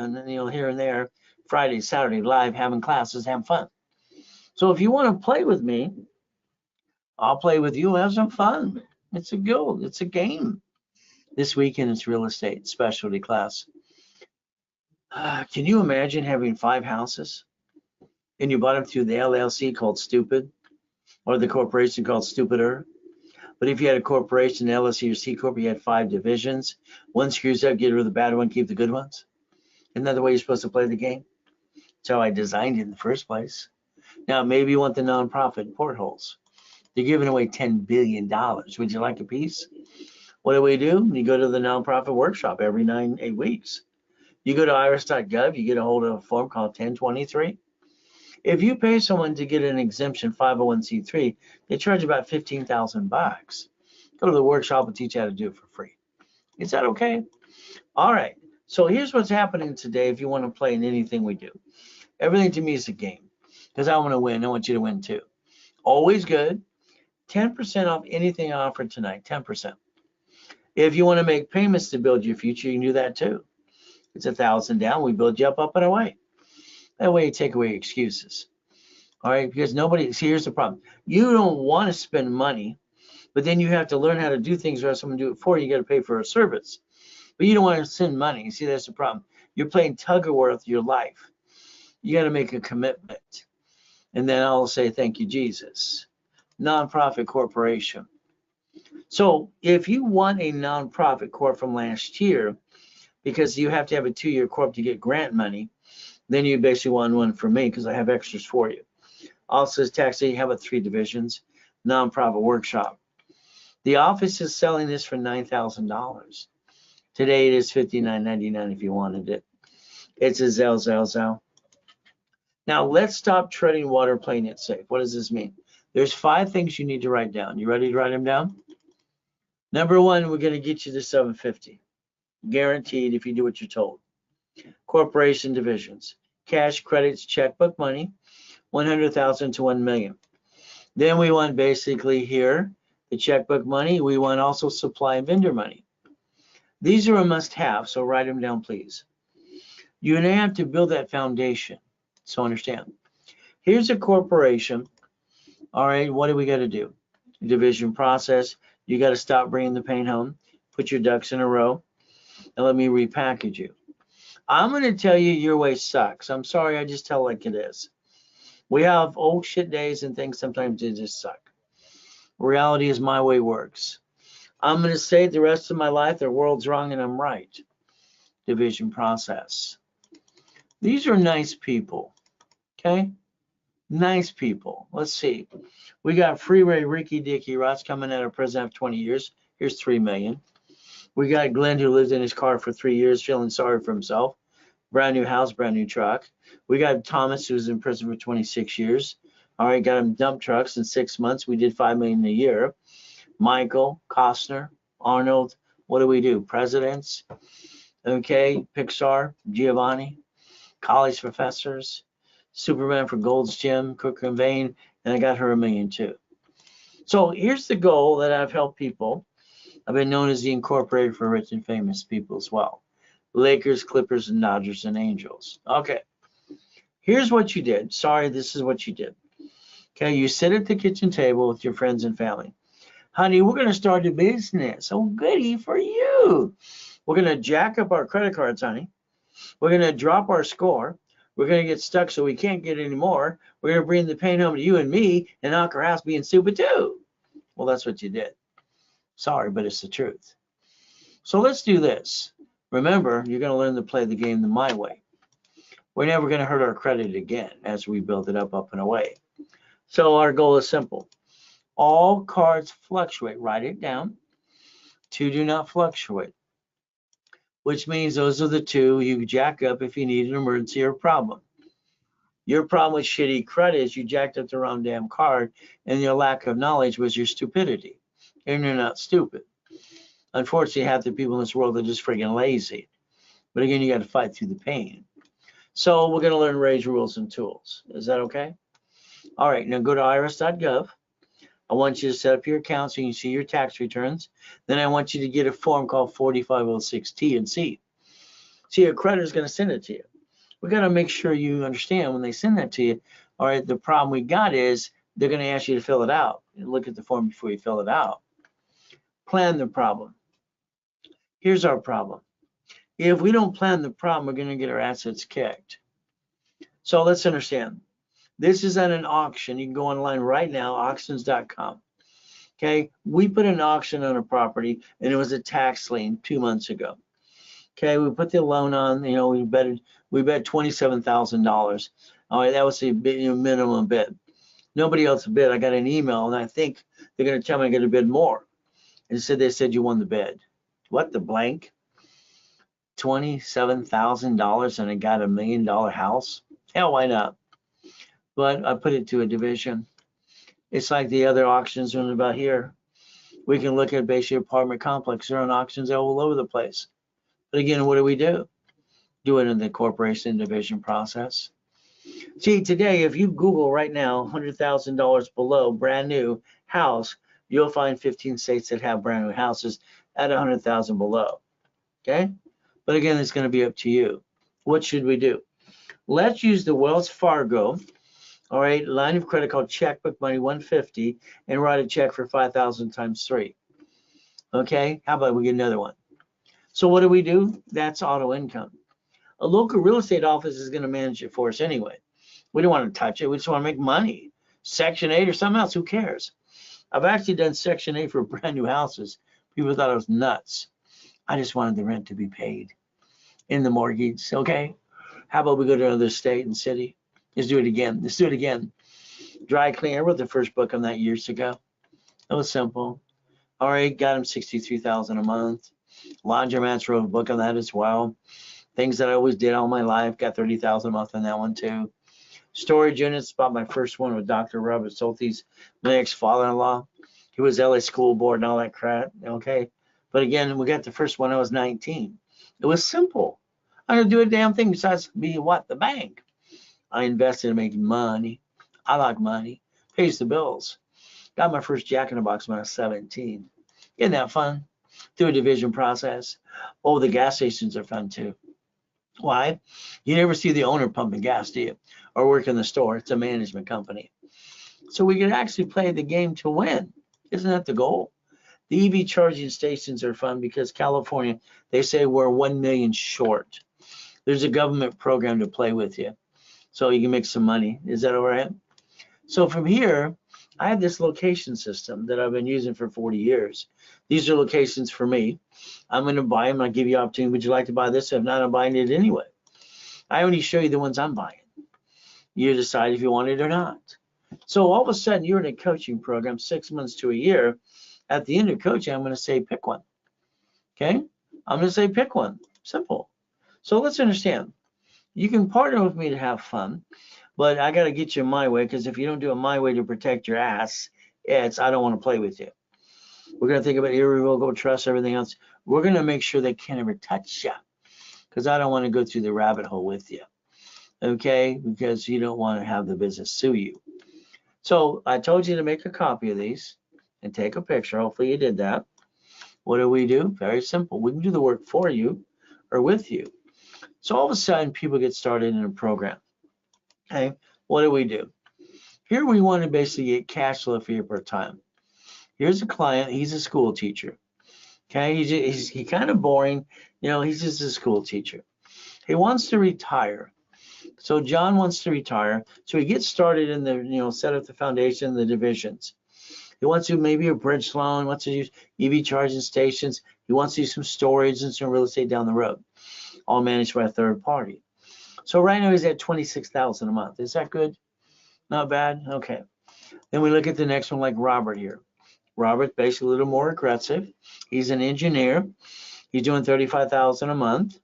here and there, Friday, Saturday, live, having classes, having fun. So if you want to play with me, I'll play with you, have some fun. It's a goal, it's a game. This weekend it's real estate specialty class. Can you imagine having 5 houses and you bought them through the LLC called Stupid or the corporation called Stupider? But if you had a corporation, LLC or C Corp, you had 5 divisions. One screws up, get rid of the bad one, keep the good ones. Isn't that the way you're supposed to play the game? That's how I designed it in the first place. Now, maybe you want the nonprofit portholes. They're giving away $10 billion. Would you like a piece? What do? You go to the nonprofit workshop every 8 weeks. You go to iris.gov, you get a hold of a form called 1023. If you pay someone to get an exemption 501c3, they charge about $15,000. Go to the workshop and teach you how to do it for free. Is that okay? All right. So here's what's happening today if you want to play in anything we do. Everything to me is a game because I want to win. I want you to win too. Always good. 10% off anything I offered tonight, 10%. If you want to make payments to build your future, you can do that too. It's 1,000 down. We build you up and away. That way you take away excuses. All right, because see, here's the problem. You don't want to spend money, but then you have to learn how to do things or else someone do it for you. You got to pay for a service. But you don't want to spend money. See, that's the problem. You're playing tug of war with your life. You got to make a commitment. And then I'll say, thank you, Jesus. Nonprofit corporation. So if you want a nonprofit corp from last year, because you have to have a 2-year corp to get grant money, then you basically want one from me because I have extras for you. Also, tax day, you have 3 divisions, nonprofit workshop. The office is selling this for $9,000. Today it is $59.99 if you wanted it. It's a Zell. Now let's stop treading water, playing it safe. What does this mean? There's 5 things you need to write down. You ready to write them down? Number 1, we're going to get you to 750. Guaranteed if you do what you're told. Corporation divisions, cash, credits, checkbook money, 100,000 to 1 million. Then we want basically here the checkbook money. We want also supply and vendor money. These are a must-have, so write them down, please. You're going to have to build that foundation. So understand. Here's a corporation. All right, what do we got to do? Division process. You got to stop bringing the pain home. Put your ducks in a row. And let me repackage you. I'm going to tell you your way sucks. I'm sorry, I just tell like it is. We have old shit days and things sometimes they just suck. Reality is my way works. I'm going to say the rest of my life the world's wrong and I'm right. Division process. These are nice people, okay? Nice people. Let's see. We got Freeway Ricky Dicky Ross coming out of prison after 20 years. Here's 3 million. We got Glenn who lived in his car for 3 years feeling sorry for himself. Brand new house, brand new truck. We got Thomas who's in prison for 26 years. All right, got him dump trucks in 6 months. We did 5 million a year. Michael, Costner, Arnold. What do we do? Presidents. Okay, Pixar, Giovanni, college professors, Superman for Gold's Gym, Cook and Vane, and I got her a million too. So here's the goal that I've helped people. I've been known as the Incorporated for rich and famous people as well. Lakers, Clippers, and Dodgers and Angels. Okay, here's what you did. Sorry, this is what you did. Okay, you sit at the kitchen table with your friends and family. Honey, we're going to start a business. Oh, goody for you. We're going to jack up our credit cards, honey. We're going to drop our score. We're going to get stuck so we can't get any more. We're going to bring the pain home to you and me and knock our house being stupid too. Well, that's what you did. Sorry, but it's the truth. So let's do this. Remember, you're going to learn to play the game the my way. We're never going to hurt our credit again as we build it up and away. So our goal is simple. All cards fluctuate. Write it down. 2 do not fluctuate, which means those are the 2 you jack up if you need an emergency or problem. Your problem with shitty credit is you jacked up the wrong damn card, and your lack of knowledge was your stupidity. And you're not stupid. Unfortunately, half the people in this world are just freaking lazy. But again, you got to fight through the pain. So we're going to learn Ray's rules and tools. Is that okay? All right, now go to irs.gov. I want you to set up your account so you can see your tax returns. Then I want you to get a form called 4506T and C. See, your creditor is going to send it to you. We got to make sure you understand when they send that to you. All right, the problem we got is they're going to ask you to fill it out. And look at the form before you fill it out. Plan the problem. Here's our problem. If we don't plan the problem, we're going to get our assets kicked. So let's understand. This is at an auction. You can go online right now, auctions.com. Okay, we put an auction on a property, and it was a tax lien 2 months ago. Okay, we put the loan on. We bet $27,000. All right, that was the minimum bid. Nobody else bid. I got an email, and I think they're going to tell me I got to bid more. And they said you won the bid. What the blank? $27,000 and I got $1 million house? Hell, why not? But I put it to a division. It's like the other auctions are about here. We can look at basically apartment complex. They're on auctions all over the place. But again, what do? Do it in the corporation division process. See, today, if you Google right now, $100,000 below brand new house, you'll find 15 states that have brand new houses at 100,000 below. Okay? But again, it's going to be up to you. What should we do? Let's use the Wells Fargo, all right, line of credit called checkbook money 150 and write a check for 5,000 times 3. Okay? How about we get another one? So what do? That's auto income. A local real estate office is going to manage it for us anyway. We don't want to touch it. We just want to make money. Section 8 or something else, who cares? I've actually done Section 8 for brand new houses. People thought I was nuts. I just wanted the rent to be paid in the mortgage, okay? How about we go to another state and city? Let's do it again. Dry cleaner, I wrote the first book on that years ago. It was simple. All right, got him $63,000 a month. Laundromats, wrote a book on that as well. Things that I always did all my life, got $30,000 a month on that one too. Storage units, bought my first one with Dr. Robert Soltys, my ex-father-in-law. He was LA school board and all that crap, okay? But again, we got the first one, I was 19. It was simple. I didn't do a damn thing besides be what? The bank. I invested in making money. I like money. Pays the bills. Got my first Jack in the Box when I was 17. Isn't that fun? Through a division process. Oh, the gas stations are fun too. Why? You never see the owner pumping gas, do you? Or work in the store. It's a management company. So we can actually play the game to win. Isn't that the goal? The EV charging stations are fun because California, they say we're 1 million short. There's a government program to play with you, so you can make some money. Is that all right? So from here, I have this location system that I've been using for 40 years. These are locations for me. I'm going to buy them. I'll give you opportunity. Would you like to buy this? If not, I'm buying it anyway. I only show you the ones I'm buying. You decide if you want it or not. So all of a sudden, you're in a coaching program 6 months to a year. At the end of coaching, I'm going to say pick one. Okay? I'm going to say pick one. Simple. So let's understand. You can partner with me to have fun, but I got to get you my way, because if you don't do it my way to protect your ass, it's I don't want to play with you. We're going to think about irrevocable trust, everything else. We're going to make sure they can't ever touch you, because I don't want to go through the rabbit hole with you. Okay? Because you don't want to have the business sue you. So I told you to make a copy of these and take a picture. Hopefully you did that. What do? Very simple. We can do the work for you or with you. So all of a sudden, people get started in a program. Okay, what do? Here we want to basically get cash flow for you per time. Here's a client. He's a school teacher. Okay, he's kind of boring. He's just a school teacher. He wants to retire. So John wants to retire. So he gets started in the, set up the foundation, the divisions. He wants to maybe a bridge loan, wants to use EV charging stations. He wants to do some storage and some real estate down the road, all managed by a third party. So right now he's at $26,000 a month. Is that good? Not bad? Okay. Then we look at the next one, like Robert here. Robert's basically a little more aggressive. He's an engineer. He's doing $35,000 a month.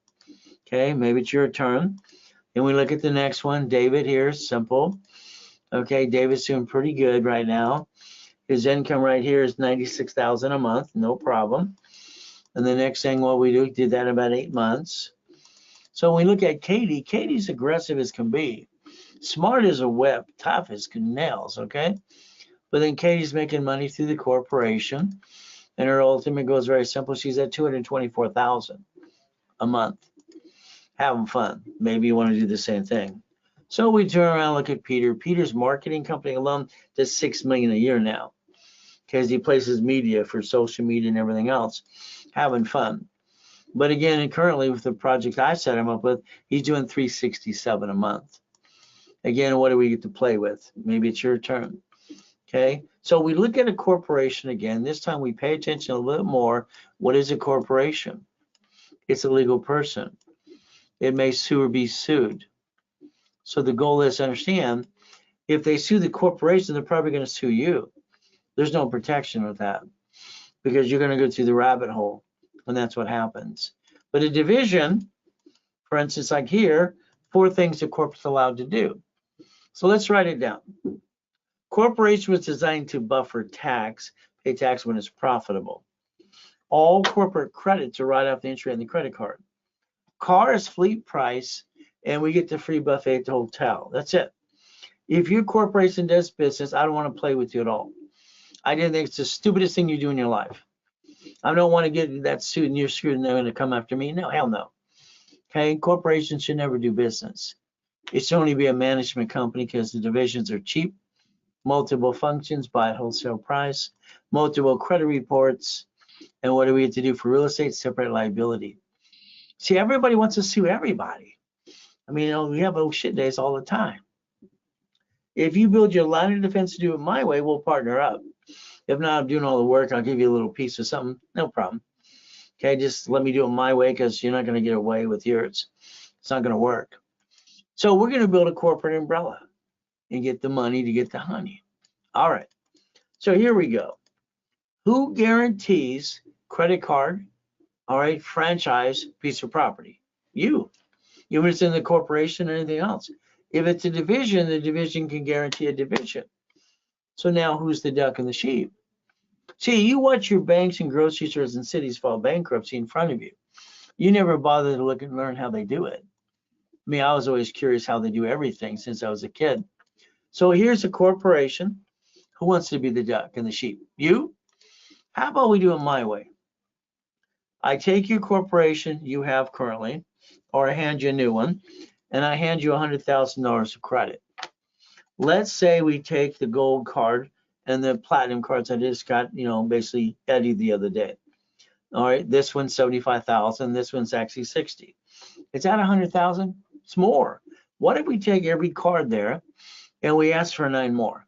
Okay, maybe it's your turn. Then we look at the next one, David here, simple. Okay, David's doing pretty good right now. His income right here is $96,000 a month, no problem. And the next thing, what we did that in about 8 months. So when we look at Katie, Katie's aggressive as can be, smart as a whip, tough as nails, okay? But then Katie's making money through the corporation, and her ultimate goal is very simple. She's at $224,000 a month, having fun. Maybe you want to do the same thing. So we turn around and look at Peter. Peter's marketing company alone does $6 million a year now, because he places media for social media and everything else, having fun. But again, and currently with the project I set him up with, he's doing $367 a month. Again, what do we get to play with? Maybe it's your turn. Okay, so we look at a corporation again. This time we pay attention a little more. What is a corporation? It's a legal person. It may sue or be sued. So the goal is to understand, if they sue the corporation, they're probably going to sue you. There's no protection with that, because you're going to go through the rabbit hole, and that's what happens. But a division, for instance, like here, 4 things the corporate's allowed to do. So let's write it down. Corporation was designed to buffer tax, pay tax when it's profitable. All corporate credits are right off the entry on the credit card. Car is fleet price, and we get the free buffet at the hotel. That's it. If your corporation does business, I don't want to play with you at all. I didn't think it's the stupidest thing you do in your life. I don't want to get that suit and you're screwed and they're going to come after me. No, hell no. Okay, corporations should never do business. It should only be a management company, because the divisions are cheap, multiple functions by wholesale price, multiple credit reports, and what do we have to do for real estate? Separate liability. See, everybody wants to sue everybody. I mean, we have oh shit days all the time. If you build your line of defense to do it my way, we'll partner up. If not, I'm doing all the work. I'll give you a little piece of something. No problem. Okay, just let me do it my way, because you're not going to get away with yours. It's not going to work. So we're going to build a corporate umbrella and get the money to get the honey. All right. So here we go. Who guarantees credit card, all right, franchise, piece of property? You. Even if it's in the corporation or anything else. If it's a division, the division can guarantee a division. So now who's the duck and the sheep? See, you watch your banks and grocery stores and cities file bankruptcy in front of you. You never bother to look and learn how they do it. I mean, I was always curious how they do everything since I was a kid. So here's a corporation. Who wants to be the duck and the sheep? You? How about we do it my way? I take your corporation you have currently, or I hand you a new one, and I hand you $100,000 of credit. Let's say we take the gold card and the platinum cards I just got, basically Eddie the other day. All right, this one's 75,000. This one's actually 60. Is that 100,000? It's more. What if we take every card there and we ask for 9 more?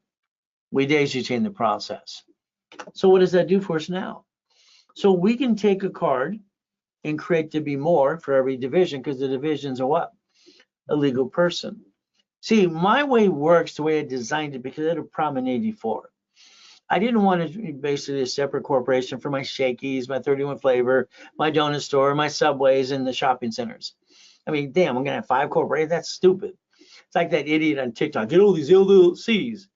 We daisy chain the process. So what does that do for us now? So we can take a card and create to be more for every division, because the divisions are what? A legal person. See, my way works the way I designed it because I had a problem in '84. I didn't want to be basically a separate corporation for my Shakey's, my 31 flavor, my donut store, my Subways, and the shopping centers. I mean, damn, I'm gonna have 5 corporations. That's stupid. It's like that idiot on TikTok. Get all these LLCs.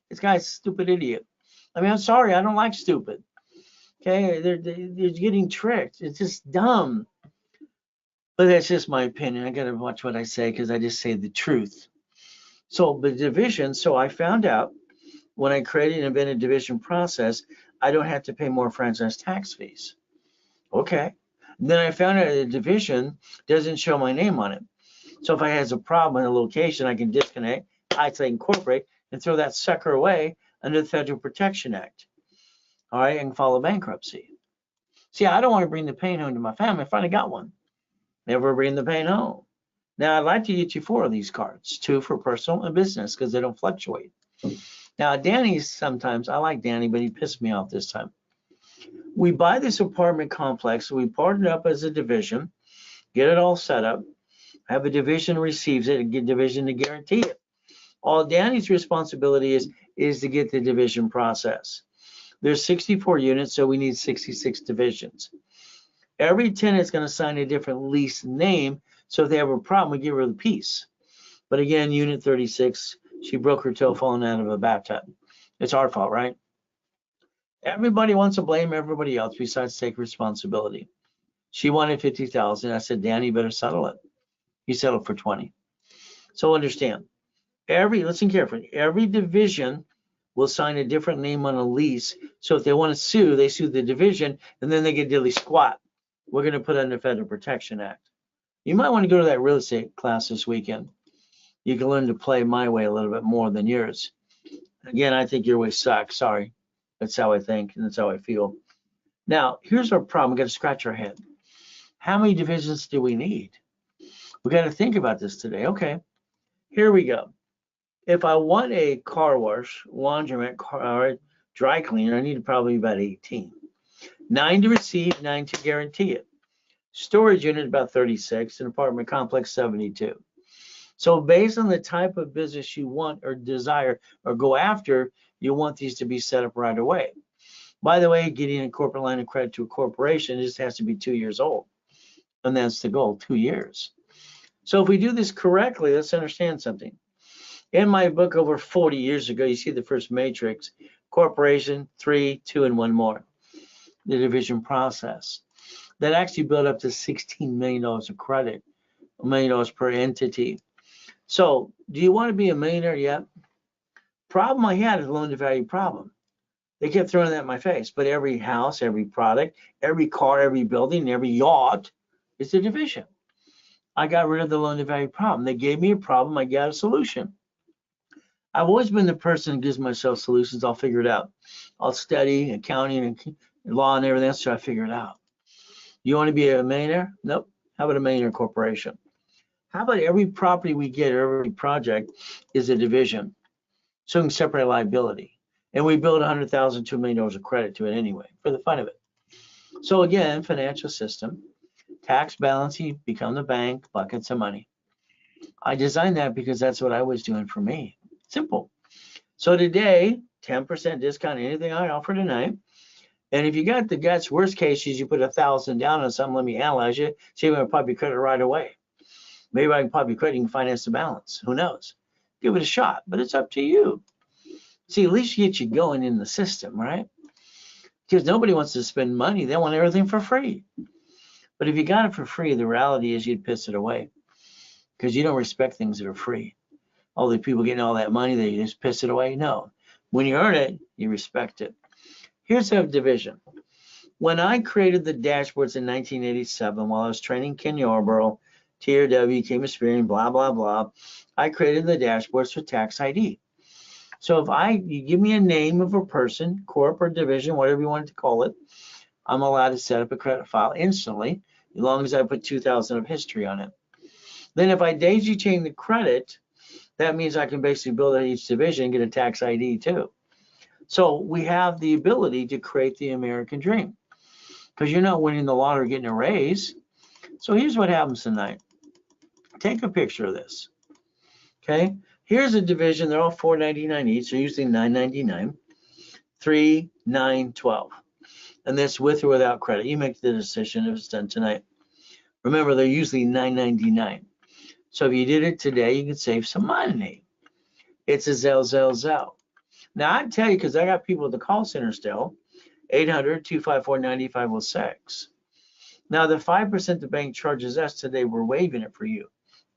This guy's a stupid idiot. I mean, I'm sorry, I don't like stupid. Okay, they're getting tricked. It's just dumb. But that's just my opinion. I gotta watch what I say because I just say the truth. So the division. So I found out when I created and invented division process, I don't have to pay more franchise tax fees. Okay. Then I found out the division doesn't show my name on it. So if I has a problem in a location, I can disconnect, isolate, incorporate, and throw that sucker away under the Federal Protection Act. All right, and file bankruptcy. See, I don't want to bring the pain home to my family. I finally got one. Never bring the pain home. Now, I'd like to get you 4 of these cards, 2 for personal and business because they don't fluctuate. Now, Danny's sometimes, I like Danny, but he pissed me off this time. We buy this apartment complex, we partner up as a division, get it all set up, have a division receives it, and get division to guarantee it. All Danny's responsibility is to get the division process. There's 64 units, so we need 66 divisions. Every tenant's going to sign a different lease name, so if they have a problem, we give her the piece. But again, unit 36, she broke her toe falling out of a bathtub. It's our fault, right? Everybody wants to blame everybody else besides take responsibility. She wanted 50,000. I said, Danny, you better settle it. He settled for 20. So understand, listen carefully, every division will sign a different name on a lease. So if they want to sue, they sue the division, and then they get dilly squat. We're going to put under Federal Protection Act. You might want to go to that real estate class this weekend. You can learn to play my way a little bit more than yours. Again, I think your way sucks. Sorry. That's how I think, and that's how I feel. Now, here's our problem. We got to scratch our head. How many divisions do we need? We got to think about this today. Okay, here we go. If I want a car wash, laundromat, dry cleaner, I need probably about 18. 9 to receive, 9 to guarantee it. Storage unit about 36, an apartment complex 72. So based on the type of business you want or desire or go after, you want these to be set up right away. By the way, getting a corporate line of credit to a corporation just has to be 2 years old. And that's the goal, 2 years. So if we do this correctly, let's understand something. In my book over 40 years ago, you see the first matrix, corporation, 3, 2, and 1 more, the division process. That actually built up to $16 million of credit, $1 million per entity. So do you want to be a millionaire yet? Problem I had is loan to value problem. They kept throwing that in my face, but every house, every product, every car, every building, every yacht is a division. I got rid of the loan to value problem. They gave me a problem, I got a solution. I've always been the person who gives myself solutions. I'll figure it out. I'll study accounting and law and everything else, so I figure it out. You want to be a millionaire? Nope. How about a millionaire corporation? How about every property we get, every project is a division, so we can separate liability. And we build $100,000 to $1 million of credit to it anyway, for the fun of it. So again, financial system, tax balance, you become the bank, buckets of money. I designed that because that's what I was doing for me. Simple. So today, 10% discount on anything I offer tonight. And if you got the guts, worst case is you put 1,000 down on something, let me analyze it, see if I can pop your credit right away. Maybe I can pop your credit, you can finance the balance. Who knows? Give it a shot, but it's up to you. See, at least get you going in the system, right? Because nobody wants to spend money. They want everything for free. But if you got it for free, the reality is you'd piss it away because you don't respect things that are free. All the people getting all that money, they just piss it away. No. When you earn it, you respect it. Here's a division. When I created the dashboards in 1987, while I was training Ken Yarborough, TRW, came experience, blah, blah, blah, I created the dashboards for tax ID. So if you give me a name of a person, corp or division, whatever you want to call it, I'm allowed to set up a credit file instantly, as long as I put 2,000 of history on it. Then if I daisy chain the credit, that means I can basically build out each division and get a tax ID too. So we have the ability to create the American dream because you're not winning the lottery, getting a raise. So here's what happens tonight. Take a picture of this. Okay. Here's a division. They're all $4.99 each. They're usually $9.99. 3, 9, 12. And that's with or without credit. You make the decision if it's done tonight. Remember, they're usually $9.99. So if you did it today, you could save some money. It's a Zell. Now, I tell you, because I got people at the call center still, 800-254-9506. Now, the 5% the bank charges us today, we're waiving it for you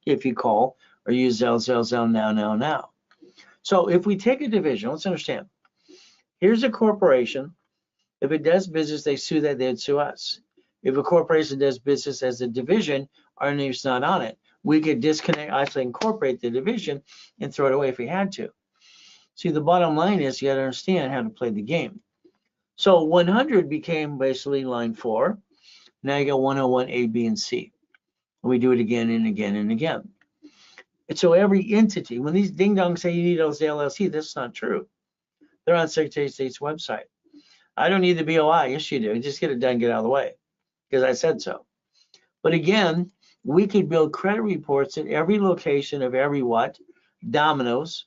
if you call or use Zell now. So if we take a division, let's understand. Here's a corporation. If it does business, they sue that, they'd sue us. If a corporation does business as a division, our name's not on it. We could disconnect, isolate, incorporate the division and throw it away if we had to. See, the bottom line is you got to understand how to play the game. So 100 became basically line 4. Now you got 101 A, B, and C. And we do it again and again and again. And so every entity, when these ding-dongs say you need those LLC, that's not true. They're on Secretary of State's website. I don't need the BOI. Yes, you do. Just get it done, get out of the way, because I said so. But again, we could build credit reports at every location of every what? Domino's,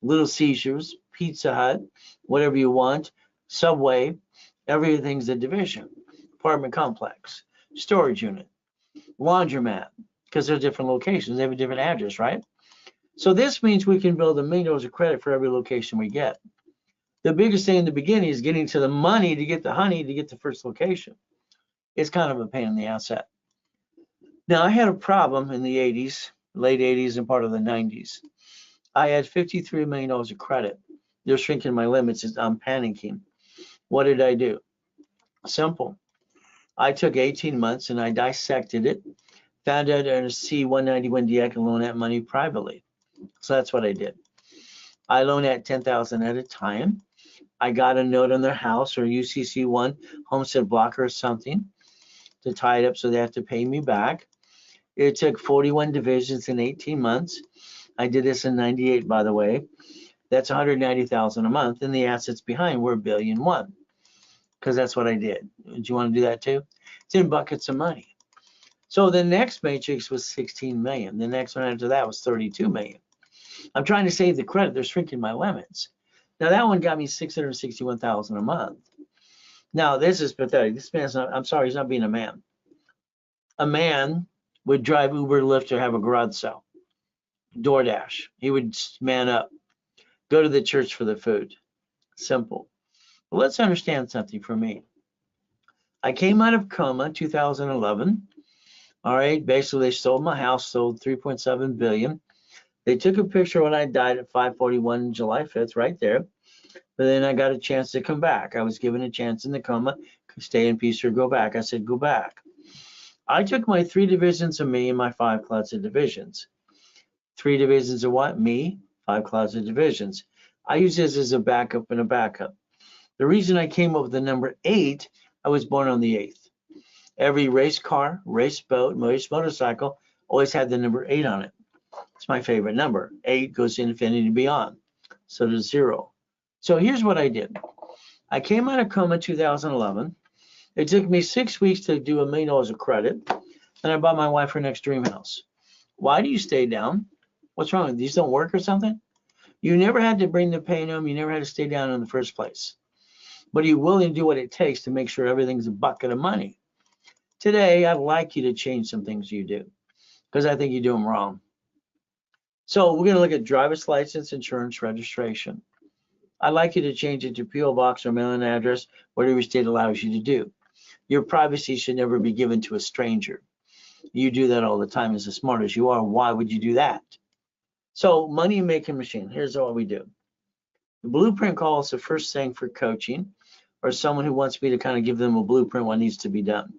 Little Caesars, Pizza Hut, whatever you want, Subway, everything's a division. Apartment complex, storage unit, laundromat, because they're different locations. They have a different address, right? So this means we can build $1 million of credit for every location we get. The biggest thing in the beginning is getting to the money to get the honey to get the first location. It's kind of a pain in the ass. Now, I had a problem in the 80s, late 80s and part of the 90s. I had $53 million of credit. They're shrinking my limits. I'm panicking. What did I do? Simple. I took 18 months and I dissected it, found out in a C-191D I can loan that money privately. So that's what I did. I loan at $10,000 at a time. I got a note on their house or UCC1 homestead blocker or something to tie it up so they have to pay me back. It took 41 divisions in 18 months. I did this in 98, by the way. That's $190,000 a month, and the assets behind were $1.1 billion, because that's what I did. Do you want to do that too? It's in buckets of money. So the next matrix was 16 million. The next one after that was 32 million. I'm trying to save the credit. They're shrinking my limits. Now that one got me 661,000 a month. Now this is pathetic. This man's not, I'm sorry, he's not being a man. A man would drive Uber, Lyft, or have a garage sale. DoorDash. He would man up. Go to the church for the food. Simple. But let's understand something for me. I came out of coma 2011. All right, basically they sold my house, sold 3.7 billion. They took a picture when I died at 5:41 July 5th, right there. But then I got a chance to come back. I was given a chance in the coma, stay in peace or go back. I said, go back. I took my 3 divisions of me and my 5 closet divisions. 3 divisions of what? Me, 5 closet divisions. I use this as a backup and a backup. The reason I came up with the number 8, I was born on the 8th. Every race car, race boat, race motorcycle always had the number 8 on it. It's my favorite number. 8 goes to infinity and beyond. So does 0. So here's what I did. I came out of coma 2011. It took me 6 weeks to do $1 million of credit. And I bought my wife her next dream house. Why do you stay down? What's wrong? These don't work or something? You never had to bring the pain home. You never had to stay down in the first place. But are you willing to do what it takes to make sure everything's a bucket of money? Today, I'd like you to change some things you do, because I think you do them wrong. So we're going to look at driver's license, insurance, registration. I'd like you to change it to P.O. Box or mailing address, whatever state allows you to do. Your privacy should never be given to a stranger. You do that all the time. As smart as you are, why would you do that? So money making machine, here's what we do. The blueprint call is the first thing for coaching or someone who wants me to kind of give them a blueprint what needs to be done.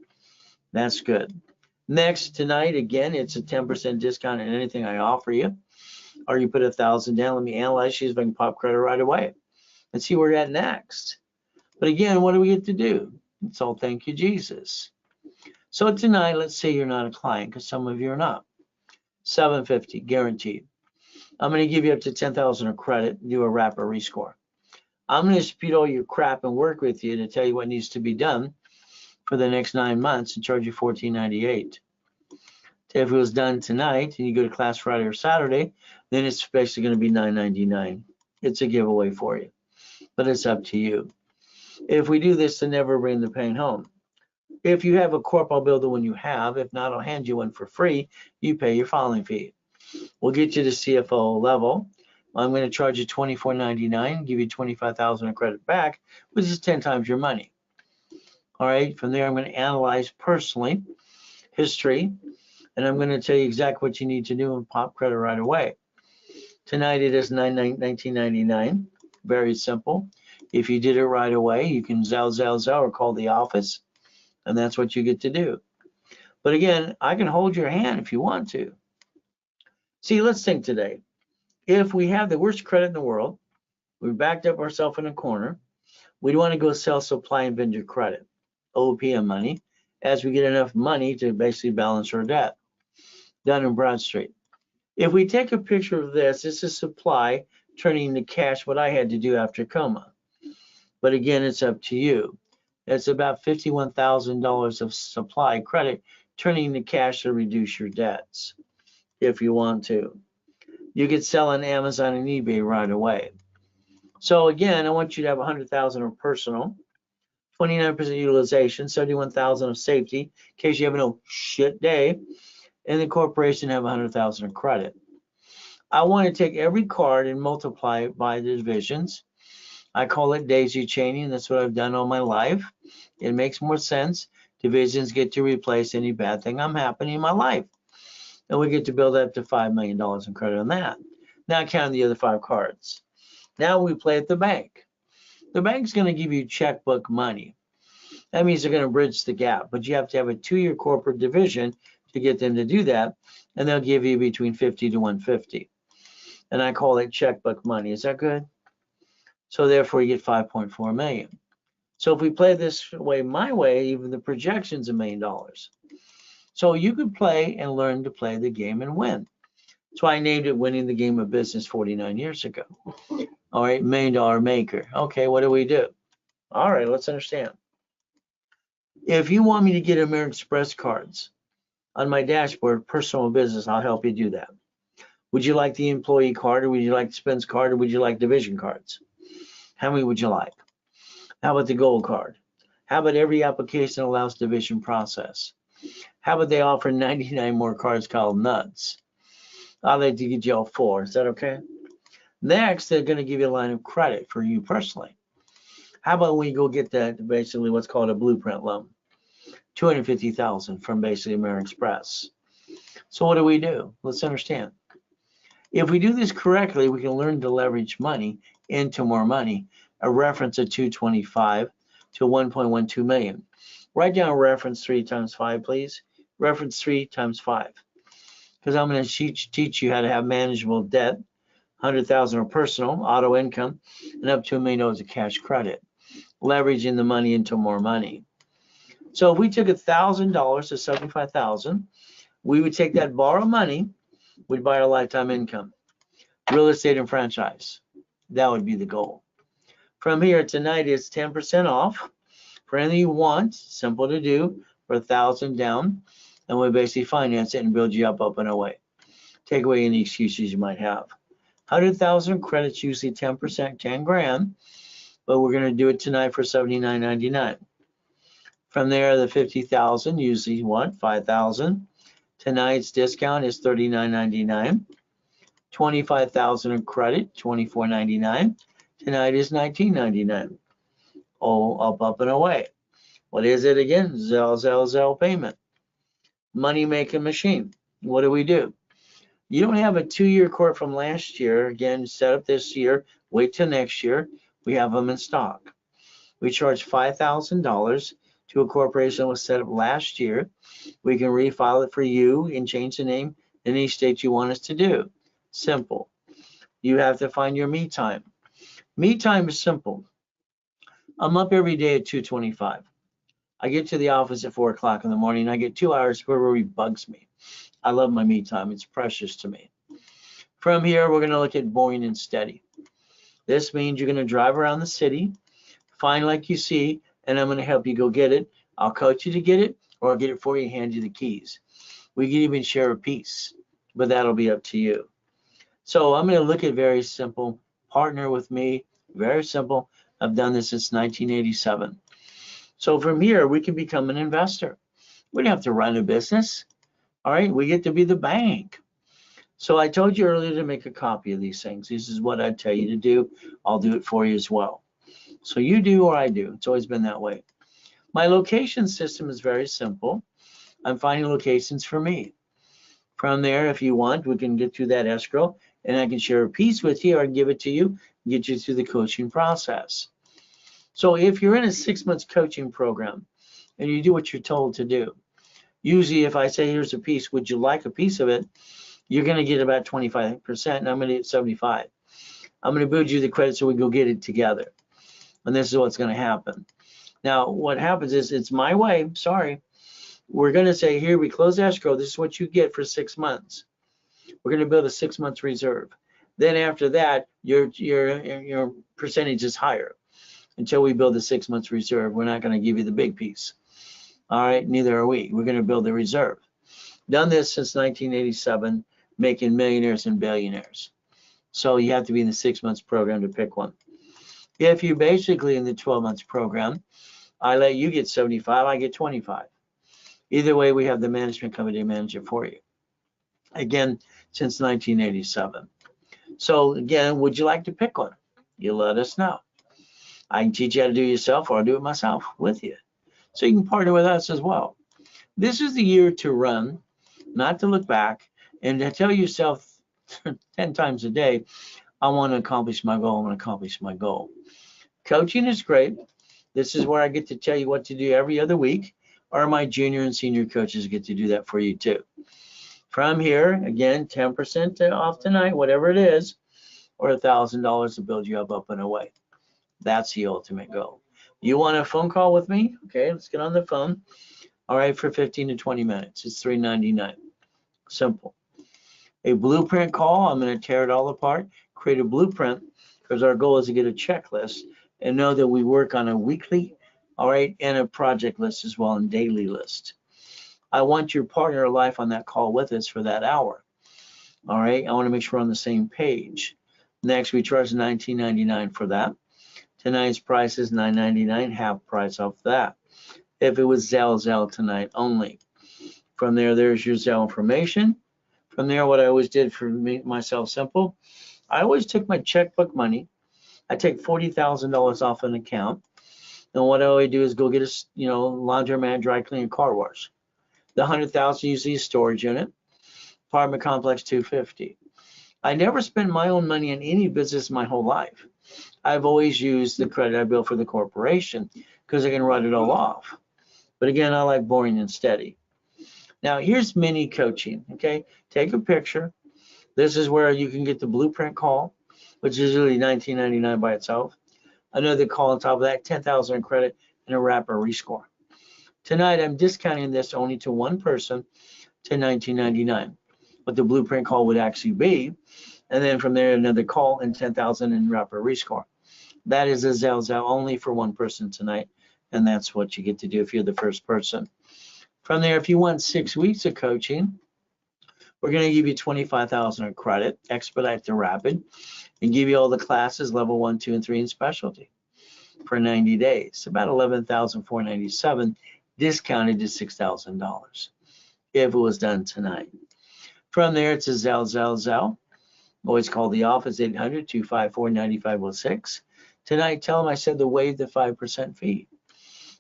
That's good. Next, tonight, again, it's a 10% discount on anything I offer you. Or you put 1,000 down. Let me analyze you if I can pop credit right away and see where we're at next. But again, what do we get to do? It's all thank you, Jesus. So tonight, let's say you're not a client, because some of you are not. $750 guaranteed. I'm going to give you up to 10,000 of credit, do a wrap or rescore. I'm going to speed all your crap and work with you to tell you what needs to be done for the next 9 months and charge you $14.98. If it was done tonight and you go to class Friday or Saturday, then it's basically going to be $9.99. It's a giveaway for you, but it's up to you. If we do this to never bring the pain home, if you have a corp, I'll build the one you have. If not, I'll hand you one for free. You pay your filing fee. We'll get you to CFO level. I'm going to charge you $24.99, give you $25,000 of credit back, which is 10 times your money. All right. From there, I'm going to analyze personally history, and I'm going to tell you exactly what you need to do and pop credit right away. Tonight it is $19.99. Very simple. If you did it right away, you can Zelle or call the office, and that's what you get to do. But again, I can hold your hand if you want to. See, let's think today. If we have the worst credit in the world, we backed up ourselves in a corner, we'd want to go sell supply and vendor credit, OPM money, as we get enough money to basically balance our debt. Dun & Bradstreet. If we take a picture of this, this is supply turning into cash, what I had to do after coma. But again, it's up to you. It's about $51,000 of supply credit turning into cash to reduce your debts if you want to. You could sell on Amazon and eBay right away. So again, I want you to have 100,000 of personal, 29% utilization, 71,000 of safety in case you have no shit day, and the corporation have 100,000 of credit. I want to take every card and multiply it by the divisions. I call it daisy chaining. That's what I've done all my life. It makes more sense. Divisions get to replace any bad thing I'm happening in my life. And we get to build up to $5 million in credit on that. Now count the other 5 cards. Now we play at the bank. The bank's going to give you checkbook money. That means they're going to bridge the gap, but you have to have a 2-year corporate division to get them to do that, and they'll give you between 50 to 150. And I call it checkbook money. Is that good? So therefore, you get 5.4 million. So if we play this way, my way, even the projection's $1 million. So you could play and learn to play the game and win. That's why I named it Winning the Game of Business 49 years ago. All right, $1 million maker. Okay, what do we do? All right, let's understand. If you want me to get American Express cards on my dashboard, personal business, I'll help you do that. Would you like the employee card, or would you like the Spence card, or would you like division cards? How many would you like? How about the gold card? How about every application allows division process? How about they offer 99 more cards called nuts? I'd like to get you all 4. Is that okay? Next, they're going to give you a line of credit for you personally. How about we go get that, basically what's called a blueprint loan? $250,000 from basically American Express. So what do? Let's understand. If we do this correctly, we can learn to leverage money into more money. A reference of 225 to 1.12 million. Write down reference 3 times 5, please. Reference 3 times 5. Because I'm going to teach you how to have manageable debt, 100,000 of personal, auto income, and up to $1 million of cash credit. Leveraging the money into more money. So if we took $1,000 to 75,000, we would take that borrowed money, we'd buy our lifetime income, real estate and franchise. That would be the goal. From here, tonight is 10% off for anything you want, simple to do, for $1,000 down, and we basically finance it and build you up and away. Take away any excuses you might have. 100,000 credits, usually 10%, 10 grand, but we're going to do it tonight for $79.99. From there, the 50,000, usually what? 5,000. Tonight's discount is $39.99. 25,000 in credit, $24.99. Tonight is $19.99. Oh, up and away. What is it again? Zelle payment. Money making machine. What do? You don't have a 2-year court from last year. Again, set up this year. Wait till next year. We have them in stock. We charge $5,000 to a corporation that was set up last year. We can refile it for you and change the name in any state you want us to do. Simple. You have to find your me time. Me time is simple. I'm up every day at 2:25. I get to the office at 4 o'clock in the morning. I get 2 hours where really bugs me. I love my me time. It's precious to me. From here, we're going to look at boring and steady. This means you're going to drive around the city, find like you see, and I'm going to help you go get it. I'll coach you to get it, or I'll get it for you and hand you the keys. We can even share a piece, but that'll be up to you. So I'm going to look at very simple. Partner with me. Very simple. I've done this since 1987. So from here, we can become an investor. We don't have to run a business. All right. We get to be the bank. So I told you earlier to make a copy of these things. This is what I tell you to do. I'll do it for you as well. So you do or I do. It's always been that way. My location system is very simple. I'm finding locations for me. From there, if you want, we can get through that escrow and I can share a piece with you or give it to you, get you through the coaching process. So if you're in a 6 month coaching program and you do what you're told to do, usually if I say, here's a piece, would you like a piece of it? You're going to get about 25% and I'm going to get 75. I'm going to build you the credit so we go get it together. And this is what's going to happen. Now, what happens is it's my way. Sorry. We're going to say, here, we close escrow. This is what you get for 6 months. We're going to build a 6 month reserve. Then after that, your percentage is higher. Until we build the 6 months reserve, we're not going to give you the big piece. All right, neither are we. We're going to build the reserve. Done this since 1987, making millionaires and billionaires. So you have to be in the 6 months program to pick one. If you basically in the 12 months program, I let you get 75, I get 25. Either way, we have the management company to manage it for you. Again, since 1987. So again, would you like to pick one? You let us know. I can teach you how to do it yourself, or I'll do it myself with you. So you can partner with us as well. This is the year to run, not to look back, and to tell yourself 10 times a day, I want to accomplish my goal, I want to accomplish my goal. Coaching is great. This is where I get to tell you what to do every other week, or my junior and senior coaches get to do that for you too. From here, again, 10% off tonight, whatever it is, or $1,000 to build you up and away. That's the ultimate goal. You want a phone call with me? Okay, let's get on the phone. All right, for 15 to 20 minutes. It's $3.99. Simple. A blueprint call, I'm going to tear it all apart, create a blueprint, because our goal is to get a checklist and know that we work on a weekly, all right, and a project list as well, and daily list. I want your partner of life on that call with us for that hour. All right, I want to make sure we're on the same page. Next, we charge $19.99 for that. Tonight's price is $9.99, half price off that. If it was Zelle tonight only. From there, there's your Zelle information. From there, what I always did for myself simple, I always took my checkbook money. I take $40,000 off an account. And what I always do is go get a, laundromat, dry clean, car wash. The $100,000 usually is storage unit. Apartment complex, $250. I never spent my own money in any business my whole life. I've always used the credit I built for the corporation because I can write it all off. But again, I like boring and steady. Now here's mini coaching, okay? Take a picture. This is where you can get the blueprint call, which is usually $19.99 by itself. Another call on top of that, $10,000 in credit and a wrapper rescore. Tonight I'm discounting this only to one person to $19.99, what the blueprint call would actually be. And then from there, another call and $10,000 in wrapper rescore. That is a Zelle only for one person tonight. And that's what you get to do if you're the first person. From there, if you want 6 weeks of coaching, we're going to give you $25,000 in credit, expedite the rapid, and give you all the classes, level 1, 2, and 3 in specialty for 90 days. About $11,497, discounted to $6,000 if it was done tonight. From there, it's a Zelle. Always call the office, 800-254-9506. Tonight, tell them I said to waive the 5% fee.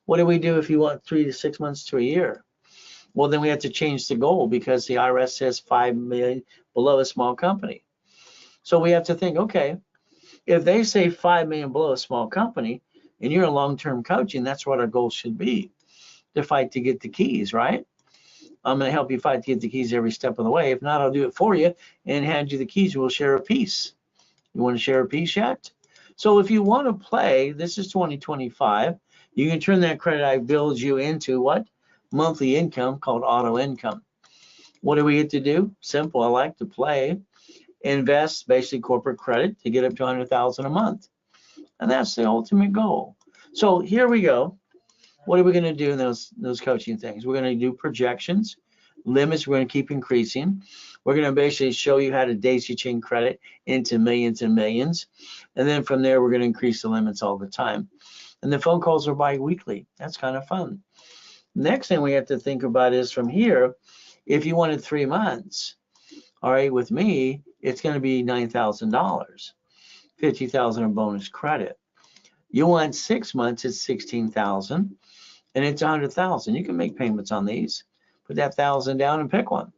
What do we do if you want 3 to 6 months to a year? Well, then we have to change the goal because the IRS says 5 million below a small company. So we have to think, okay, if they say 5 million below a small company and you're in long-term coaching, that's what our goal should be, to fight to get the keys, right? I'm going to help you fight to get the keys every step of the way. If not, I'll do it for you and hand you the keys. We'll share a piece. You want to share a piece yet? So if you want to play, this is 2025. You can turn that credit I build you into what? Monthly income called auto income. What do we get to do? Simple. I like to play. Invest basically corporate credit to get up to $100,000 a month. And that's the ultimate goal. So here we go. What are we going to do in those coaching things? We're going to do projections. Limits, we're going to keep increasing. We're going to basically show you how to daisy chain credit into millions and millions. And then from there, we're going to increase the limits all the time. And the phone calls are bi-weekly. That's kind of fun. Next thing we have to think about is from here, if you wanted 3 months, all right, with me, it's going to be $9,000, 50,000 of bonus credit. You want 6 months, it's 16,000, and it's 100,000. You can make payments on these. Put that 1,000 down and pick one.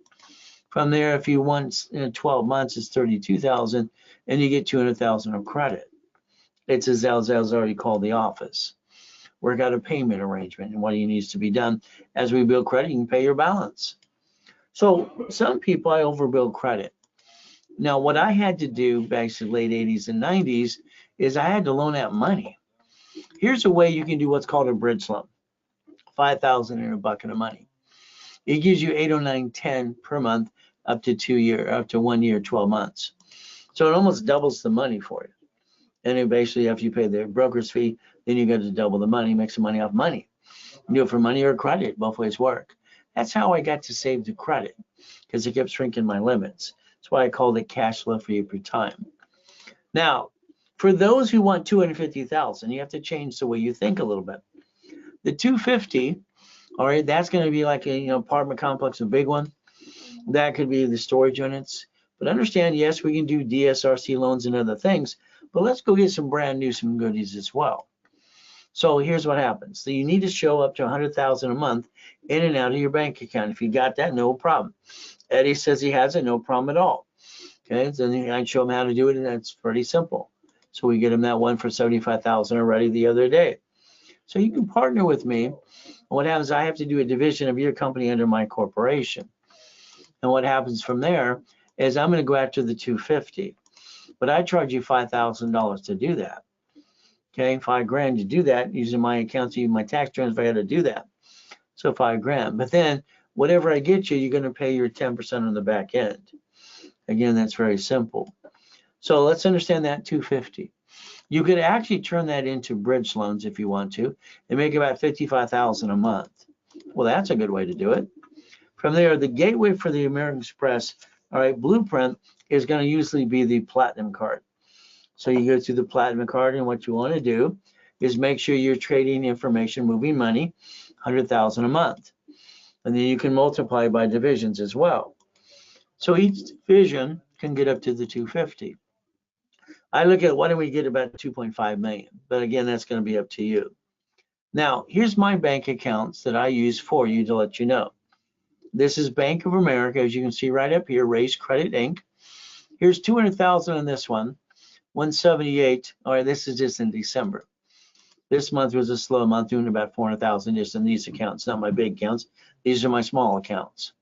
From there, if you want 12 months, it's 32,000, and you get 200,000 of credit. It's as Zell's already called the office. Work out a payment arrangement and what needs to be done. As we build credit, you can pay your balance. So some people, I overbuild credit. Now, what I had to do back in the late 80s and 90s is I had to loan out money. Here's a way you can do what's called a bridge loan. 5,000 in a bucket of money. It gives you 8 or 9, 10 per month up to 1 year, 12 months. So it almost doubles the money for you. And then basically, after you pay the broker's fee, then you get to double the money, make some money off money. You do it for money or credit, both ways work. That's how I got to save the credit, because it kept shrinking my limits. That's why I called it cash flow for you per time. Now, for those who want 250,000, you have to change the way you think a little bit. The 250, all right, that's going to be like a apartment complex, a big one. That could be the storage units. But understand, yes, we can do DSRC loans and other things, but let's go get some brand new, some goodies as well. So here's what happens. So you need to show up to 100,000 a month in and out of your bank account. If you got that, no problem. Eddie says he has it, no problem at all. Okay, so then I show him how to do it, and that's pretty simple. So we get him that one for 75,000 already the other day. So you can partner with me. And what happens, I have to do a division of your company under my corporation. And what happens from there is I'm going to go after the 250, but I charge you $5,000 to do that. Okay, $5,000 to do that using my accounts, using my tax returns, if I had to do that. So $5,000. But then whatever I get you, you're going to pay your 10% on the back end. Again, that's very simple. So let's understand that 250. You could actually turn that into bridge loans if you want to, and make about 55,000 a month. Well, that's a good way to do it. From there, the gateway for the American Express, all right, blueprint is going to usually be the platinum card. So you go through the platinum card, and what you want to do is make sure you're trading information, moving money, 100,000 a month. And then you can multiply by divisions as well. So each division can get up to the 250. I look at why don't we get about 2.5 million, but again, that's going to be up to you. Now, here's my bank accounts that I use for you to let you know. This is Bank of America, as you can see right up here, Raise Credit Inc. Here's 200,000 in this one, 178. All right, this is just in December. This month was a slow month, doing about 400,000 just in these accounts, not my big accounts. These are my small accounts.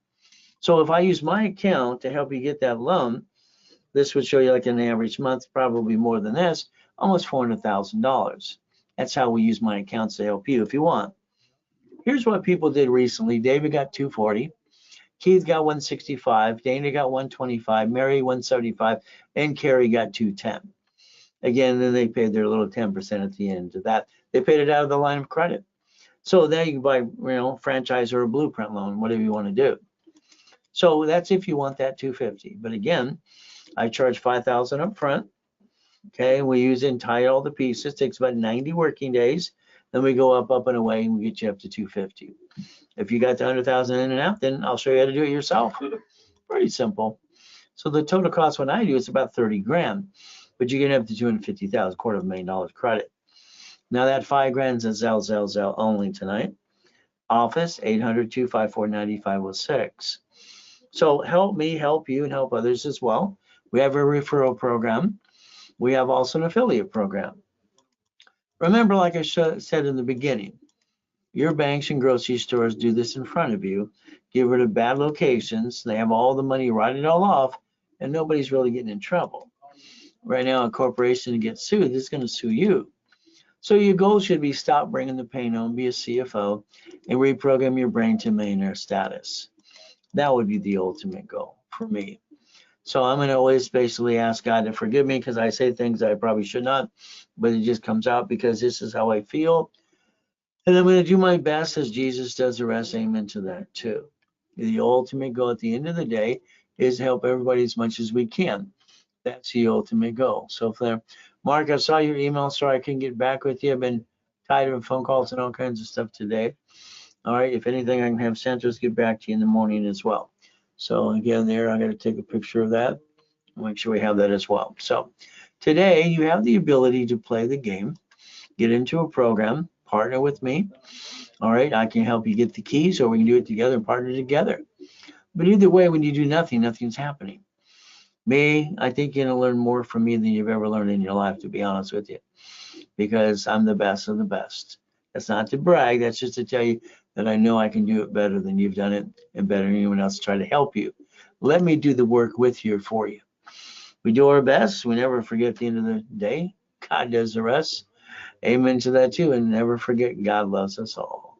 So if I use my account to help you get that loan, this would show you like an average month, probably more than this, almost $400,000. That's how we use my accounts to help you if you want. Here's what people did recently. David got 240. Keith got 165, Dana got 125, Mary 175, and Carrie got 210. Again, then they paid their little 10% at the end of that. They paid it out of the line of credit. So then you can buy, franchise or a blueprint loan, whatever you want to do. So that's if you want that 250. But again, I charge 5,000 up front. Okay, we use it and tie all the pieces. It takes about 90 working days. Then we go up and away, and we get you up to 250. If you got the 100,000 in and out, then I'll show you how to do it yourself. Pretty simple. So the total cost when I do it's about 30 grand, but you get up to 250,000, $250,000 credit. Now that 5 grand is Zell only tonight. Office 800-254-9506. So help me, help you, and help others as well. We have a referral program. We have also an affiliate program. Remember, like I said in the beginning, your banks and grocery stores do this in front of you. Get rid of bad locations. They have all the money, write it all off, and nobody's really getting in trouble. Right now, a corporation gets sued, it's going to sue you. So your goal should be stop bringing the pain home, be a CFO, and reprogram your brain to millionaire status. That would be the ultimate goal for me. So I'm going to always basically ask God to forgive me because I say things I probably should not, but it just comes out because this is how I feel. And I'm going to do my best as Jesus does the rest. Amen to that too. The ultimate goal at the end of the day is to help everybody as much as we can. That's the ultimate goal. So, Mark, I saw your email. Sorry I couldn't get back with you. I've been tied up in phone calls and all kinds of stuff today. All right. If anything, I can have Santos get back to you in the morning as well. So again, there, I got to take a picture of that. Make sure we have that as well. So today you have the ability to play the game, get into a program, partner with me. All right. I can help you get the keys, or we can do it together and partner together. But either way, when you do nothing, nothing's happening. Me, I think you're going to learn more from me than you've ever learned in your life, to be honest with you, because I'm the best of the best. That's not to brag. That's just to tell you that I know I can do it better than you've done it and better than anyone else try to help you. Let me do the work with you or for you. We do our best. We never forget at the end of the day. God does the rest. Amen to that too. And never forget God loves us all.